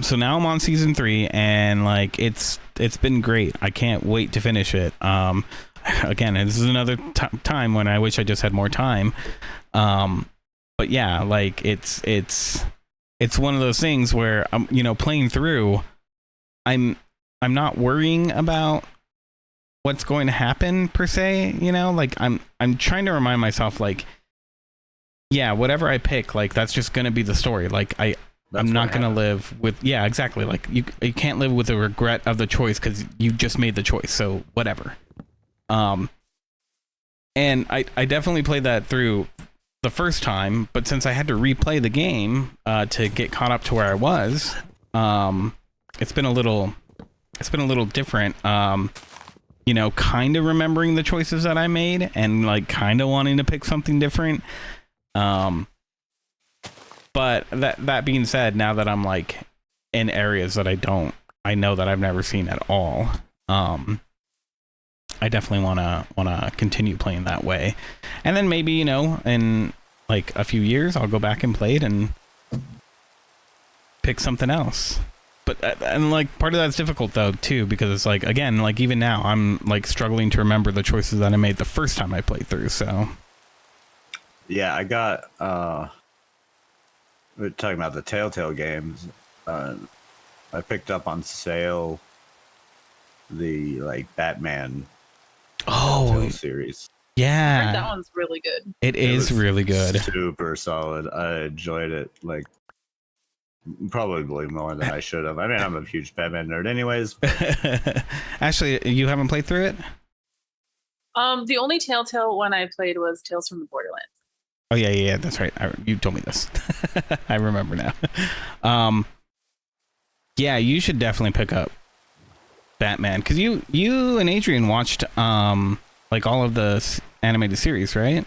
so now I'm on season 3, and like it's been great. I can't wait to finish it. Again, this is another time when I wish I just had more time. But yeah, like it's one of those things where you know, playing through, I'm not worrying about what's going to happen per se, you know, like I'm trying to remind myself, like, yeah, whatever I pick, like, that's just going to be the story. Like I'm not going to live with, yeah, exactly. Like you can't live with the regret of the choice because you just made the choice. So whatever. And I definitely played that through the first time, but since I had to replay the game to get caught up to where I was, it's been a little different. You know, kind of remembering the choices that I made and like kind of wanting to pick something different. But that being said, now that I'm like in areas that I know that I've never seen at all, I definitely wanna continue playing that way. And then maybe, you know, in like a few years, I'll go back and play it and pick something else. But and like part of that's difficult though too, because it's like, again, like even now I'm like struggling to remember the choices that I made the first time I played through. So Yeah, I got we're talking about the Telltale games. I picked up on sale the like Batman Telltale series. That yeah, one's really good. it is was really good. Super solid. I enjoyed it like probably more than I should have. I mean, I'm a huge Batman nerd anyways. Actually, you haven't played through it? The only Telltale one I played was Tales from the Borderlands. Oh yeah, that's right. You told me this. I remember now. Yeah, you should definitely pick up Batman, because you and Adrian watched like all of the animated series, right?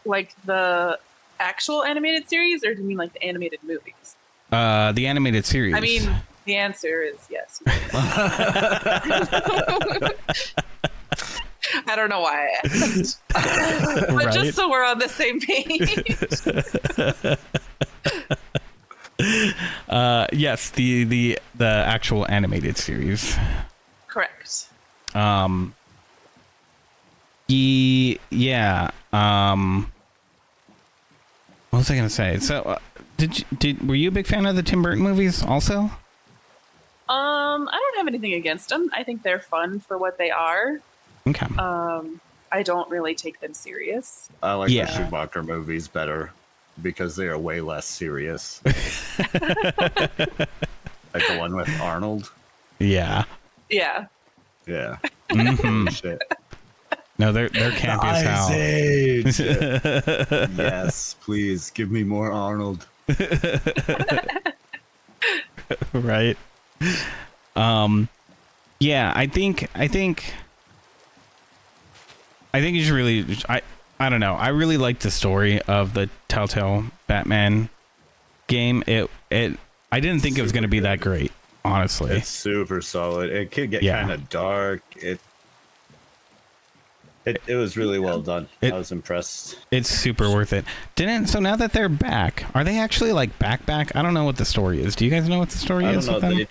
Like the actual animated series, or do you mean like the animated movies? The animated series. I mean, the answer is yes. I don't know why I asked. But Right? just so we're on the same page. Yes, the actual animated series. Correct. Yeah. What was I gonna say? So, were you a big fan of the Tim Burton movies also? I don't have anything against them. I think they're fun for what they are. Okay. I don't really take them serious. I like Yeah. the Schumacher movies better because they are way less serious. Like the one with Arnold. Yeah. Yeah. Yeah. Mhm. Shit. No, they're campy as hell. Ice Age. Yes, please give me more Arnold. Right. Yeah, I think you should really, I don't know. I really liked the story of the Telltale Batman game. I didn't think it was going to be that great, honestly. It's super solid. It could get Yeah. kind of dark. It was really well done. I was impressed. It's super worth it. So now that they're back, are they actually like back? I don't know what the story is. Do you guys know what the story I is? don't know. with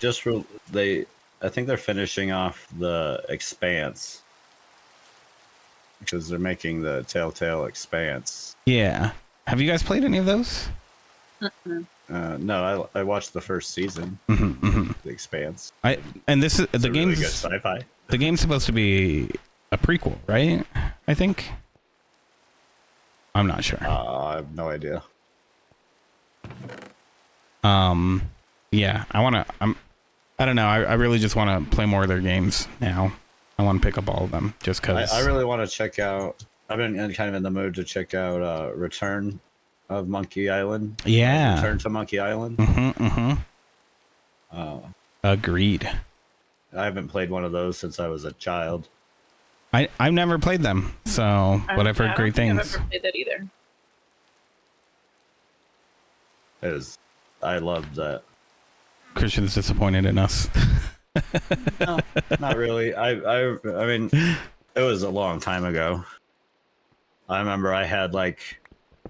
them? I think they're finishing off the Expanse because they're making the Telltale Expanse. Yeah. Have you guys played any of those? No, I watched the first season, The The Expanse. This is It's the a really game's good sci-fi. the game's supposed to be a prequel, right? I think. I'm not sure. I have no idea. Yeah, I don't know. I really just want to play more of their games now. I want to pick up all of them just because. I really want to check out. I've been kind of in the mood to check out Return of Monkey Island. Yeah. Return to Monkey Island. Agreed. I haven't played one of those since I was a child. I've never played them, so but I've heard I great don't think things. I've ever played that either. I loved that. Christian's disappointed in us. No, not really. I mean, it was a long time ago. I remember I had like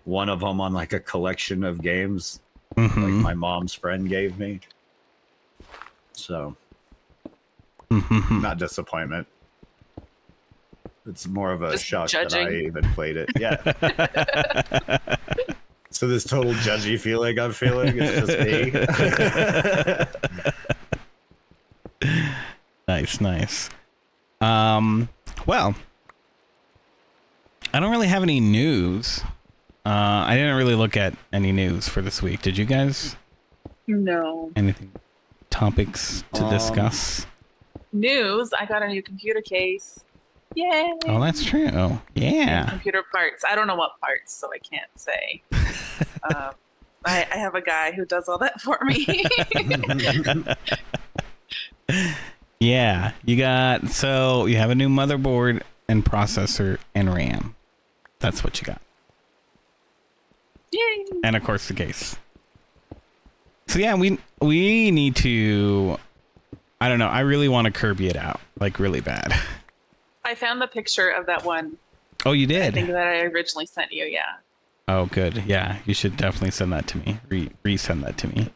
one of them on like a collection of games, like my mom's friend gave me. So, not disappointment. It's more of a Just shock judging. that I even played it. Yeah. So this total judgy feeling I'm feeling is just me. Nice. Well, I don't really have any news. I didn't really look at any news for this week. Did you guys? No. Anything? Topics to discuss? News. I got a new computer case. Yay. Oh, that's true. And Yeah. computer parts. I don't know what parts, so I can't say. I have a guy who does all that for me. Yeah. You have a new motherboard and processor and RAM. That's what you got. Yay. And of course the case. So yeah, we need to, I don't know, I really want to Kirby it out, like really bad. I found the picture of that one Oh, you I think did? that I originally sent you. Yeah, Oh, good. Yeah, you should definitely send that to me. Resend that to me.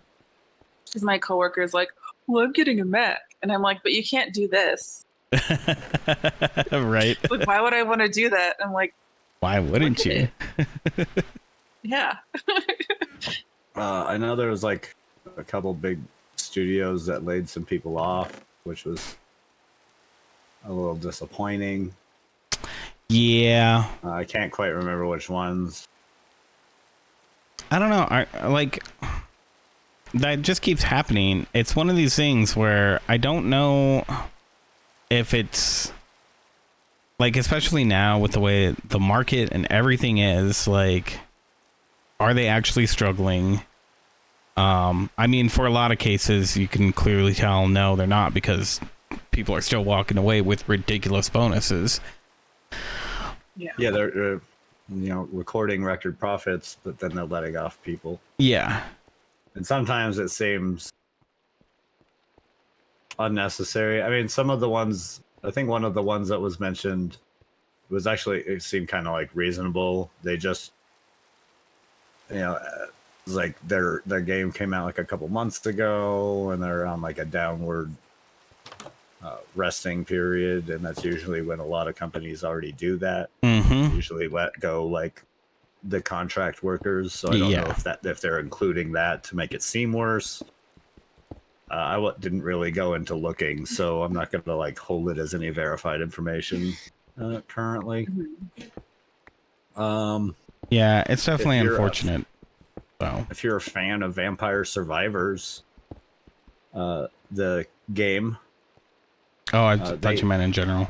because my coworker is like, "Well, I'm getting a Mac," and I'm like, "But you can't do this. Right. Like, why would I want to do that?" I'm like, Why "Look wouldn't at you? it." Yeah. I know there was like a couple big studios that laid some people off, which was a little disappointing. Yeah. I can't quite remember which ones. I don't know. I like that just keeps happening. It's one of these things where I don't know if it's like, especially now with the way the market and everything is, like, are they actually struggling? I mean, for a lot of cases, you can clearly tell no, they're not, because people are still walking away with ridiculous bonuses. Yeah. Yeah, they're recording record profits, but then they're letting off people. Yeah. And sometimes it seems unnecessary. I mean, some of the ones, I think one of the ones that was mentioned was actually, it seemed kind of like reasonable. They just, it's like their game came out like a couple months ago and they're on like a downward resting period. And that's usually when a lot of companies already do that. Mm-hmm. Usually let go like the contract workers. So I don't know if they're including that to make it seem worse. I didn't really go into looking, so I'm not going to like hold it as any verified information currently. Mhm. Yeah, it's definitely If you're unfortunate. if you're a fan of Vampire Survivors, the game, Oh, I thought you meant in general.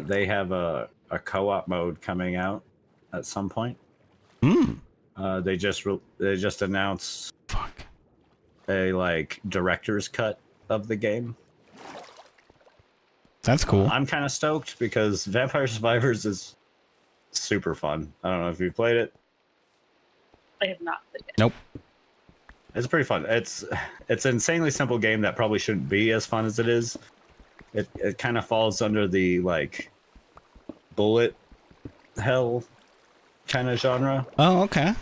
they have a co-op mode coming out at some point. Hmm. They just announced Fuck. a like director's cut of the game. That's cool. I'm kind of stoked because Vampire Survivors is super fun. I don't know if you've played it. I have not played it. Nope. It's pretty fun. It's an insanely simple game that probably shouldn't be as fun as it is. It kind of falls under the like bullet hell kind of genre. Oh, okay.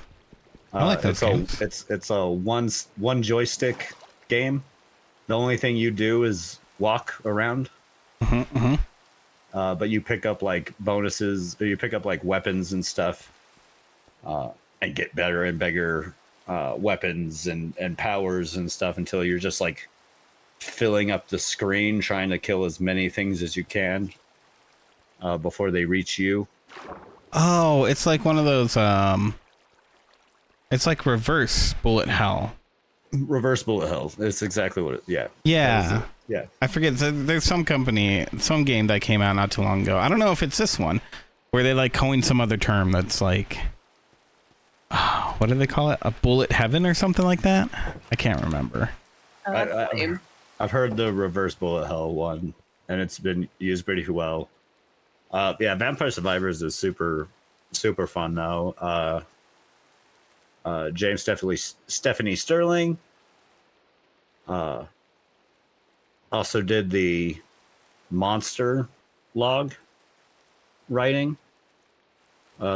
I like those games. It's a one joystick game. The only thing you do is walk around. Mm-hmm, mm-hmm. But you pick up like bonuses, or you pick up like weapons and stuff, and get better and bigger weapons and powers and stuff until you're just like filling up the screen trying to kill as many things as you can before they reach you. Oh, it's like one of those. It's like reverse bullet hell. Reverse bullet hell. It's exactly what it. Yeah. Yeah. Yeah. I forget. There's some company, some game that came out not too long ago. I don't know if it's this one, where they like coined some other term that's like, what do they call it? A bullet heaven or something like that? I can't remember. That's lame. I've heard the reverse bullet hell one, and it's been used pretty well. Yeah, Vampire Survivors is super fun though. Stephanie Sterling also did the monster log writing.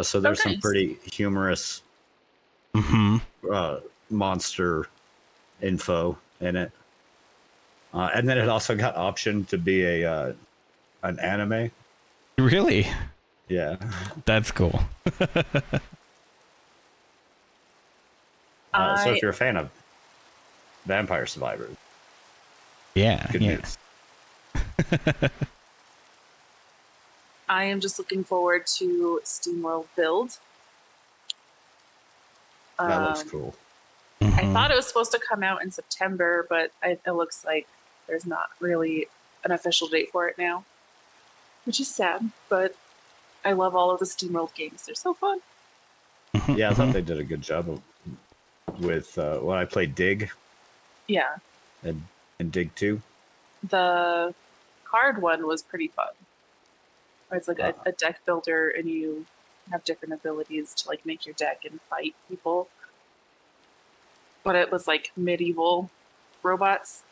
So there's some nice. pretty humorous monster info in it. And then it also got optioned to be an anime. Really? Yeah. That's cool. So if you're a fan of Vampire Survivors, Yeah. good Yeah. news. I am just looking forward to SteamWorld Build. That looks cool. I Mhm. thought it was supposed to come out in September, but it looks like there's not really an official date for it now, which is sad. But I love all of the SteamWorld games; they're so fun. Mhm, Yeah, I thought mhm. they did a good job with when I played Dig Yeah, and Dig 2. the card one was pretty fun. Where it's like a deck builder, and you have different abilities to like make your deck and fight people. But it was like medieval robots.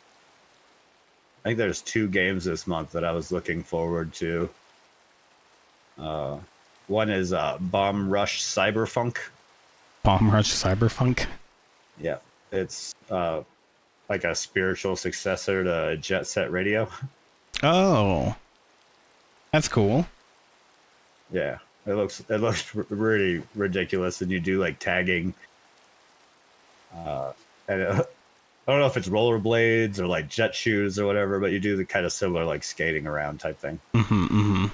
I think there's 2 games this month that I was looking forward to. One is Bomb Rush Cyberfunk. Bomb Rush Cyberfunk. Yeah, it's like a spiritual successor to Jet Set Radio. Oh, that's cool. Yeah, it looks really ridiculous, and you do like tagging. And I don't know if it's rollerblades or like jet shoes or whatever, but you do the kind of similar like skating around type thing. Mm-hmm, mm-hmm.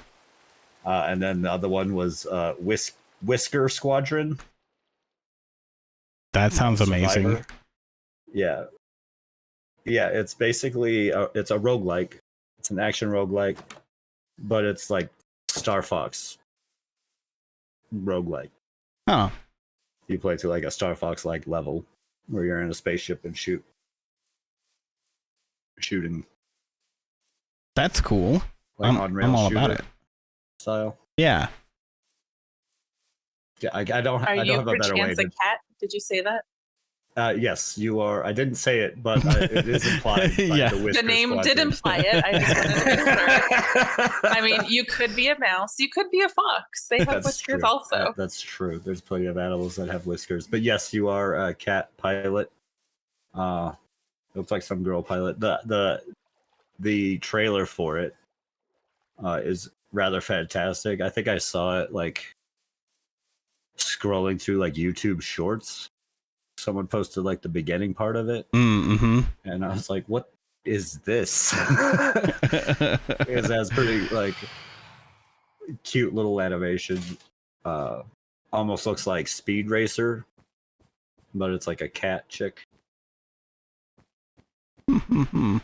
And then the other one was Whisker Squadron. That sounds amazing. Survivor. Yeah. Yeah, it's basically it's a roguelike. It's an action roguelike, but it's like Star Fox roguelike. Huh. You play to like a Star Fox like level where you're in a spaceship and shooting That's cool. like I'm all about it. style. Yeah. Yeah, I don't Are I you don't have a better way perchance a to. cat? Did you say that? Yes, you are. I didn't say it, but it is implied by Yeah. the Whisker The name did Squadron. imply it. I just wanted to confirm. I mean, you could be a mouse. You could be a fox. They have That's whiskers true. also. That's true. There's plenty of animals that have whiskers, but yes, you are a cat pilot. Looks like some girl pilot. The trailer for it is rather fantastic. I think I saw it like scrolling through like YouTube Shorts. Someone posted like the beginning part of it, Mm-hmm. and I was like, "What is this?" It has pretty like cute little animation. Almost looks like Speed Racer, but it's like a cat chick. Mm-hmm.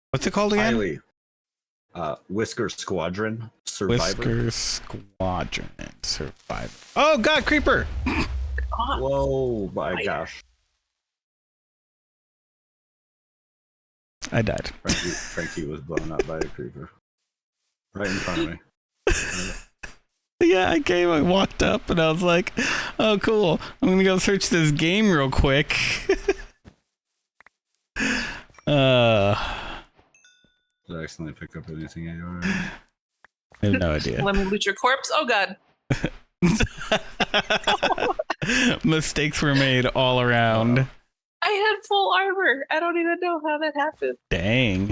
What's it called again? Highly. Whisker Squadron Survivor. Whisker Squadron Survivor. Oh God, creeper! God. Whoa, my Fire. gosh. I died. Frankie was blown up by a creeper. Right in front of me. Yeah, I walked up, and I was like, "Oh, cool! I'm gonna go search this game real quick." Did I accidentally pick up anything at your I have no idea. Let me loot your corpse. Oh God. Mistakes were made all around. I had full armor. I don't even know how that happened. Dang.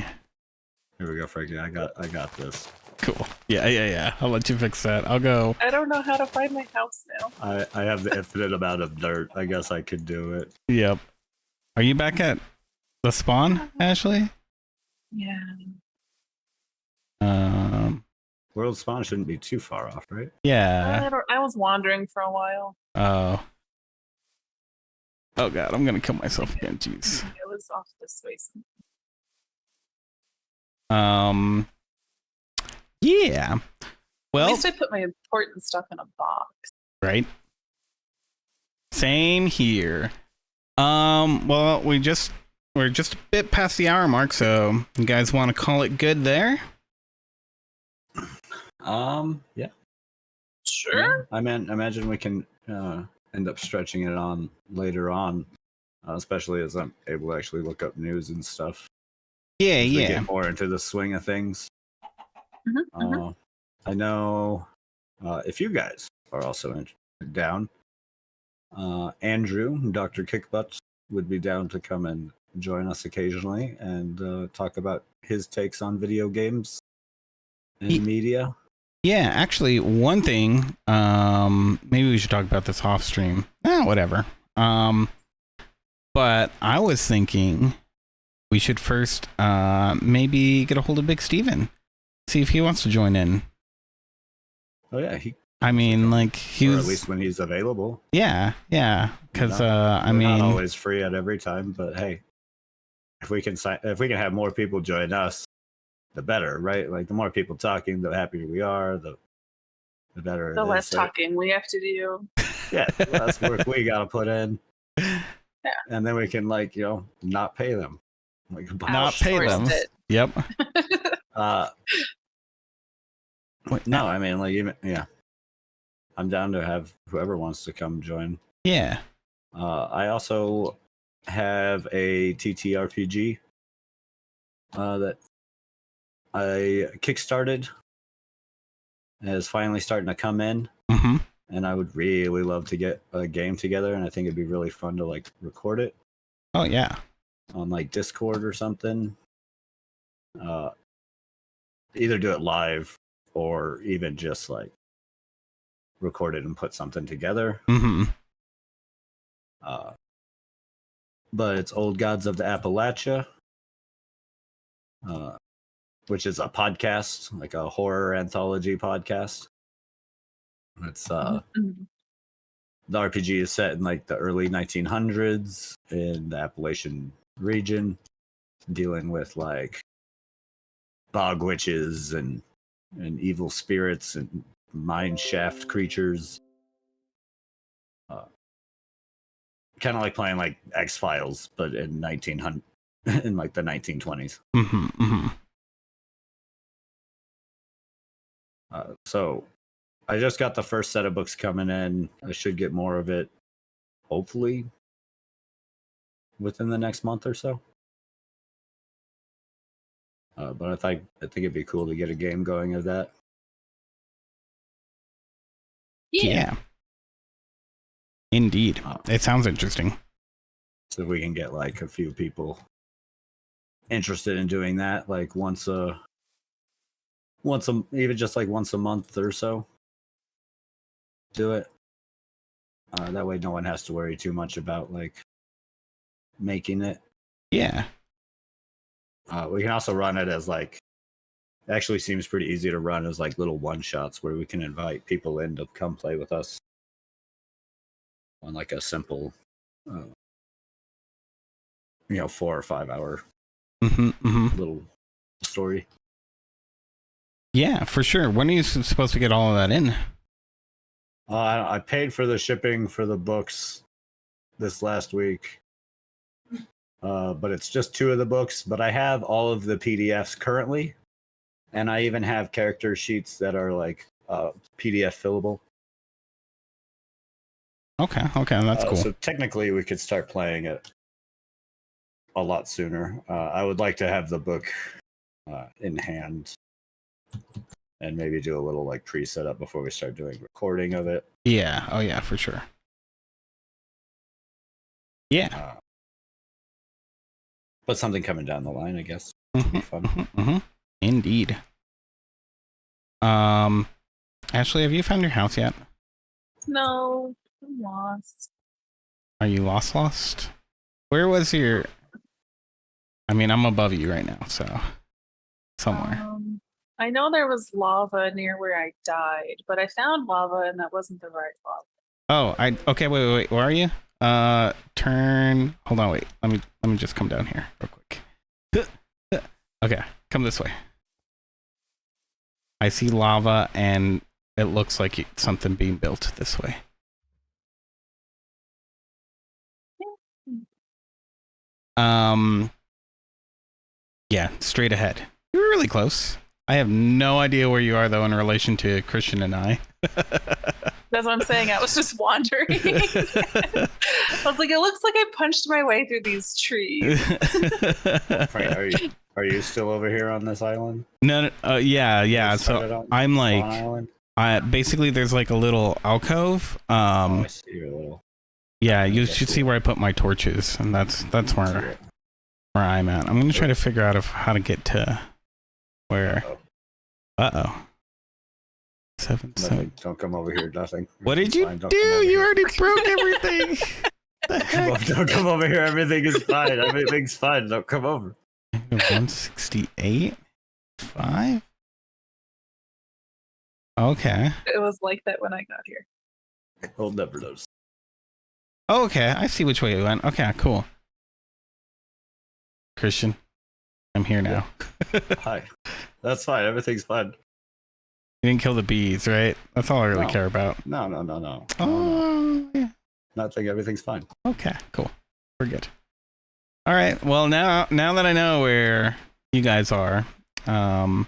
Here we go, Frankie. I got this. Cool. Yeah. I'll let you fix that. I'll go. I don't know how to find my house now. I have the infinite amount of dirt. I guess I could do it. Yep. Are you back at the spawn, Ashley? Yeah. World spawn shouldn't be too far off, right? Yeah. I was wandering for a while. Oh. Oh God, I'm gonna kill myself again. Jeez. It was off this way. Yeah. At Well, least I put my important stuff in a box. right. Same here. Well, we're just a bit past the hour mark, so you guys want to call it good there? Yeah. Sure. I imagine we can end up stretching it on later on, especially as I'm able to actually look up news and stuff. Yeah, As we yeah. get more into the swing of things. Mhm, I know if you guys are also down, Andrew, Dr. Kickbutts, would be down to come and join us occasionally and talk about his takes on video games and media. Yeah, actually, one thing, maybe we should talk about this off stream. Whatever. But I was thinking we should first maybe get a hold of Big Steven. See if he wants to join in. Oh yeah, I mean, like, he or was... at least when he's available. Yeah, because, I We're mean... not always free at every time, but hey, if we can have more people join us, the better, right? Like the more people talking, the happier we are, the better. The it less is, right? talking we have to do. Yeah, the less work we gotta put in. Yeah. And then we can not pay them. Like Not pay them. Outsourced it. Yep. Wait, no, I mean I'm down to have whoever wants to come join. Yeah. I also have a TTRPG that I kickstarted and is finally starting to come in. Mm-hmm. And I would really love to get a game together, and I think it'd be really fun to like record it Oh yeah. on like Discord or something. Either do it live or even just like record it and put something together. Mm-hmm. But it's Old Gods of the Appalachia, which is a podcast, like a horror anthology podcast. It's Mhm. the RPG is set in like the early 1900s in the Appalachian region, dealing with like bog witches and evil spirits and mine shaft creatures. Kind of like playing like X-Files, but in 1900 in like the 1920s. Mm-hmm. Mm-hmm. So I just got the first set of books coming in. I should get more of it, hopefully, within the next month or so. But I think it'd be cool to get a game going of that. Yeah. Indeed. It sounds interesting. So we can get like a few people interested in doing that, like even just like once a month or so. Do it. That way, no one has to worry too much about like making it. Yeah. We can also run it as like. It actually seems pretty easy to run as like little one shots where we can invite people in to come play with us on like a simple, 4 or 5 hour Mm-hmm. Mm-hmm. little story. Yeah, for sure. When are you supposed to get all of that in? I paid for the shipping for the books this last week, but it's just 2 of the books. But I have all of the PDFs currently, and I even have character sheets that are like PDF fillable. Okay, that's cool. So technically, we could start playing it a lot sooner. I would like to have the book in hand and maybe do a little like pre-setup before we start doing recording of it. Yeah. Oh yeah, for sure. Yeah. But something coming down the line, I guess. It'd be fun. Mm-hmm. Indeed. Ashley, have you found your house yet? No, I'm lost. Are you lost? Where was your... I mean, I'm above you right now, so... Somewhere. I know there was lava near where I died, but I found lava and that wasn't the right lava. Oh, okay, wait. Where are you? Turn... Hold on, wait. Let me just come down here real quick. Okay, come this way. I see lava and it looks like it's something being built this way. Yeah, straight ahead. You're really close. I have no idea where you are though in relation to Christian and I. That's what I'm saying. I was just wandering. I was like, it looks like I punched my way through these trees. Frank, are you still over here on this island? No, yeah. So I'm like, basically there's like a little alcove. I see your little. Yeah, you should see where I put my torches, and that's where I'm at. I'm gonna try to figure out how to get to where. Uh-oh. 7. Don't come over here. Nothing. What did you do? You already broke everything. Don't come over here. Everything is fine. Everything's fine. Don't come over. 168. 5. Okay. It was like that when I got here. We'll never notice. Okay, I see which way it went. Okay, cool. Christian, I'm here now. Hi. That's fine. Everything's fine. You didn't kill the bees, right? That's all I really care about. No. Oh, yeah. Nothing. Everything's fine. Okay, cool. We're good. All right. Well, now that I know where you guys are, yeah.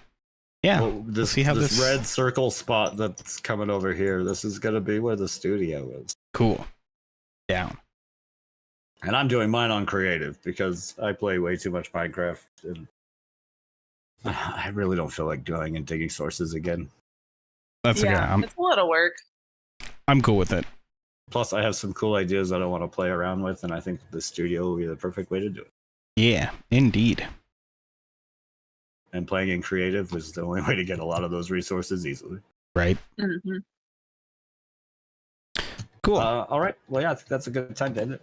Well, we'll see how this red circle spot that's coming over here. This is gonna be where the studio is. Cool. Down. And I'm doing mine on creative because I play way too much Minecraft. And I really don't feel like going and digging sources again. That's okay. Yeah, it's a lot of work. I'm cool with it. Plus, I have some cool ideas that I want to play around with, and I think the studio will be the perfect way to do it. Yeah, indeed. And playing in creative is the only way to get a lot of those resources easily. Right. Hmm. Cool. All right. Well, yeah, I think that's a good time to end it.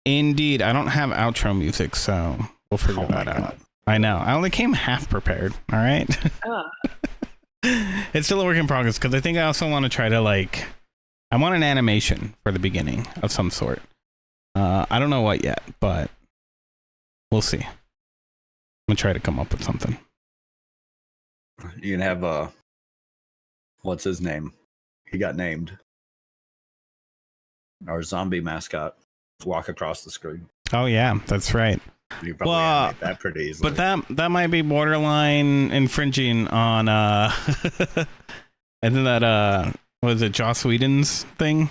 Indeed. I don't have outro music, so we'll figure that out. I know. I only came half prepared. All right. It's still a work in progress because I think I also want to try to I want an animation for the beginning of some sort. I don't know what yet, but we'll see. I'm gonna try to come up with something. You can have what's his name? He got named. Our zombie mascot walk across the screen. Oh yeah, that's right. You probably animate that pretty easily. But that might be borderline infringing on isn't that what is it, Joss Whedon's thing?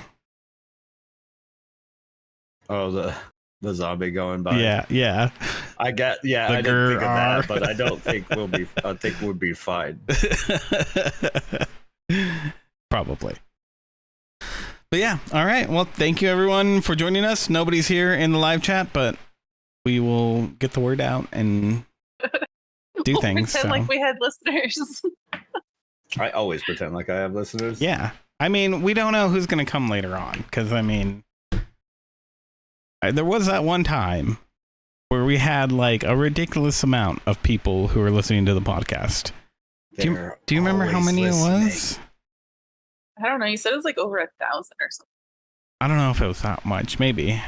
Oh, the zombie going by. Yeah. I didn't think of that, but I don't think I think we'll be fine. Probably. But yeah, all right. Well, thank you everyone for joining us. Nobody's here in the live chat, but we will get the word out and do things. Pretend like we had listeners. I always pretend like I have listeners. Yeah. I mean, we don't know who's going to come later on because, I mean, there was that one time where we had a ridiculous amount of people who were listening to the podcast. Do you remember how many it was? I don't know. You said it was over 1,000 or something. I don't know if it was that much. Maybe.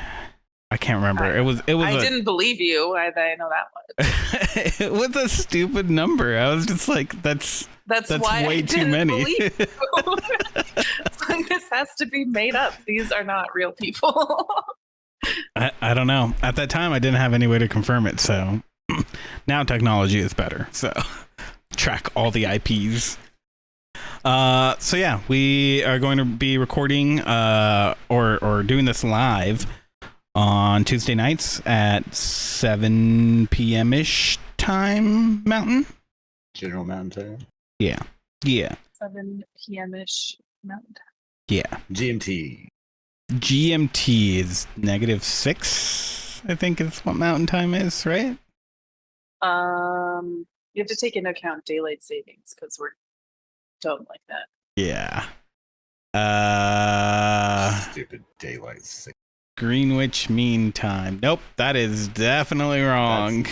I can't remember. It was. I didn't believe you. I know that much. It was a stupid number. I was just like, that's why way I too didn't many. believe you. It's like, this has to be made up. These are not real people. I don't know. At that time, I didn't have any way to confirm it. So now technology is better. So track all the IPs. So yeah, we are going to be recording or doing this live on Tuesday nights at 7 p.m. ish time Mountain. General Mountain Time. Yeah. 7 p.m. ish Mountain Time. Yeah. GMT. GMT is -6. I think is what Mountain Time is, right? You have to take into account daylight savings because we're dumb like that. Yeah. Stupid daylight savings. Greenwich Mean Time. Nope, that is definitely wrong.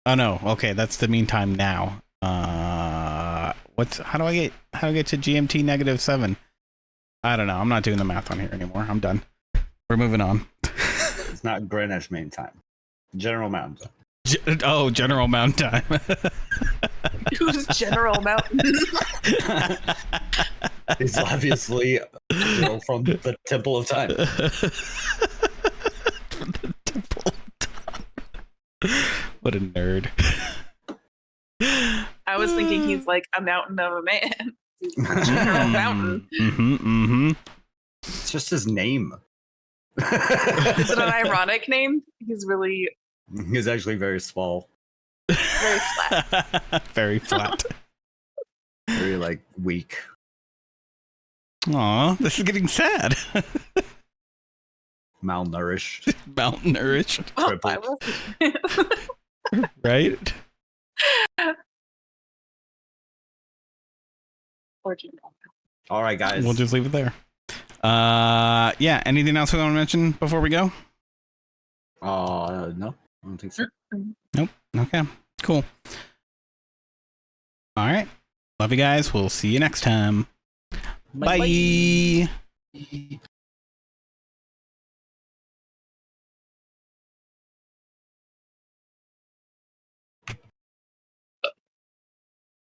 Oh no, okay, that's the mean time now. How do I get to GMT -7? I don't know. I'm not doing the math on here anymore. I'm done. We're moving on. It's not Greenwich Mean Time. General Mountain Time. General Mountain Time. Who's General Mountain? He's obviously from the Temple of Time. From the Temple of Time. What a nerd. I was thinking he's like a mountain of a man. He's General Mountain. It's just his name. Is it an ironic name? He's actually very small. very flat. Very flat. Very weak. Aw, this is getting sad. Malnourished. Malnourished, Oh, I wasn't. right? Or General. All right, guys. We'll just leave it there. Yeah. Anything else we want to mention before we go? No, I don't think so. Nope. Okay. Cool. All right. Love you guys. We'll see you next time. Bye. Bye.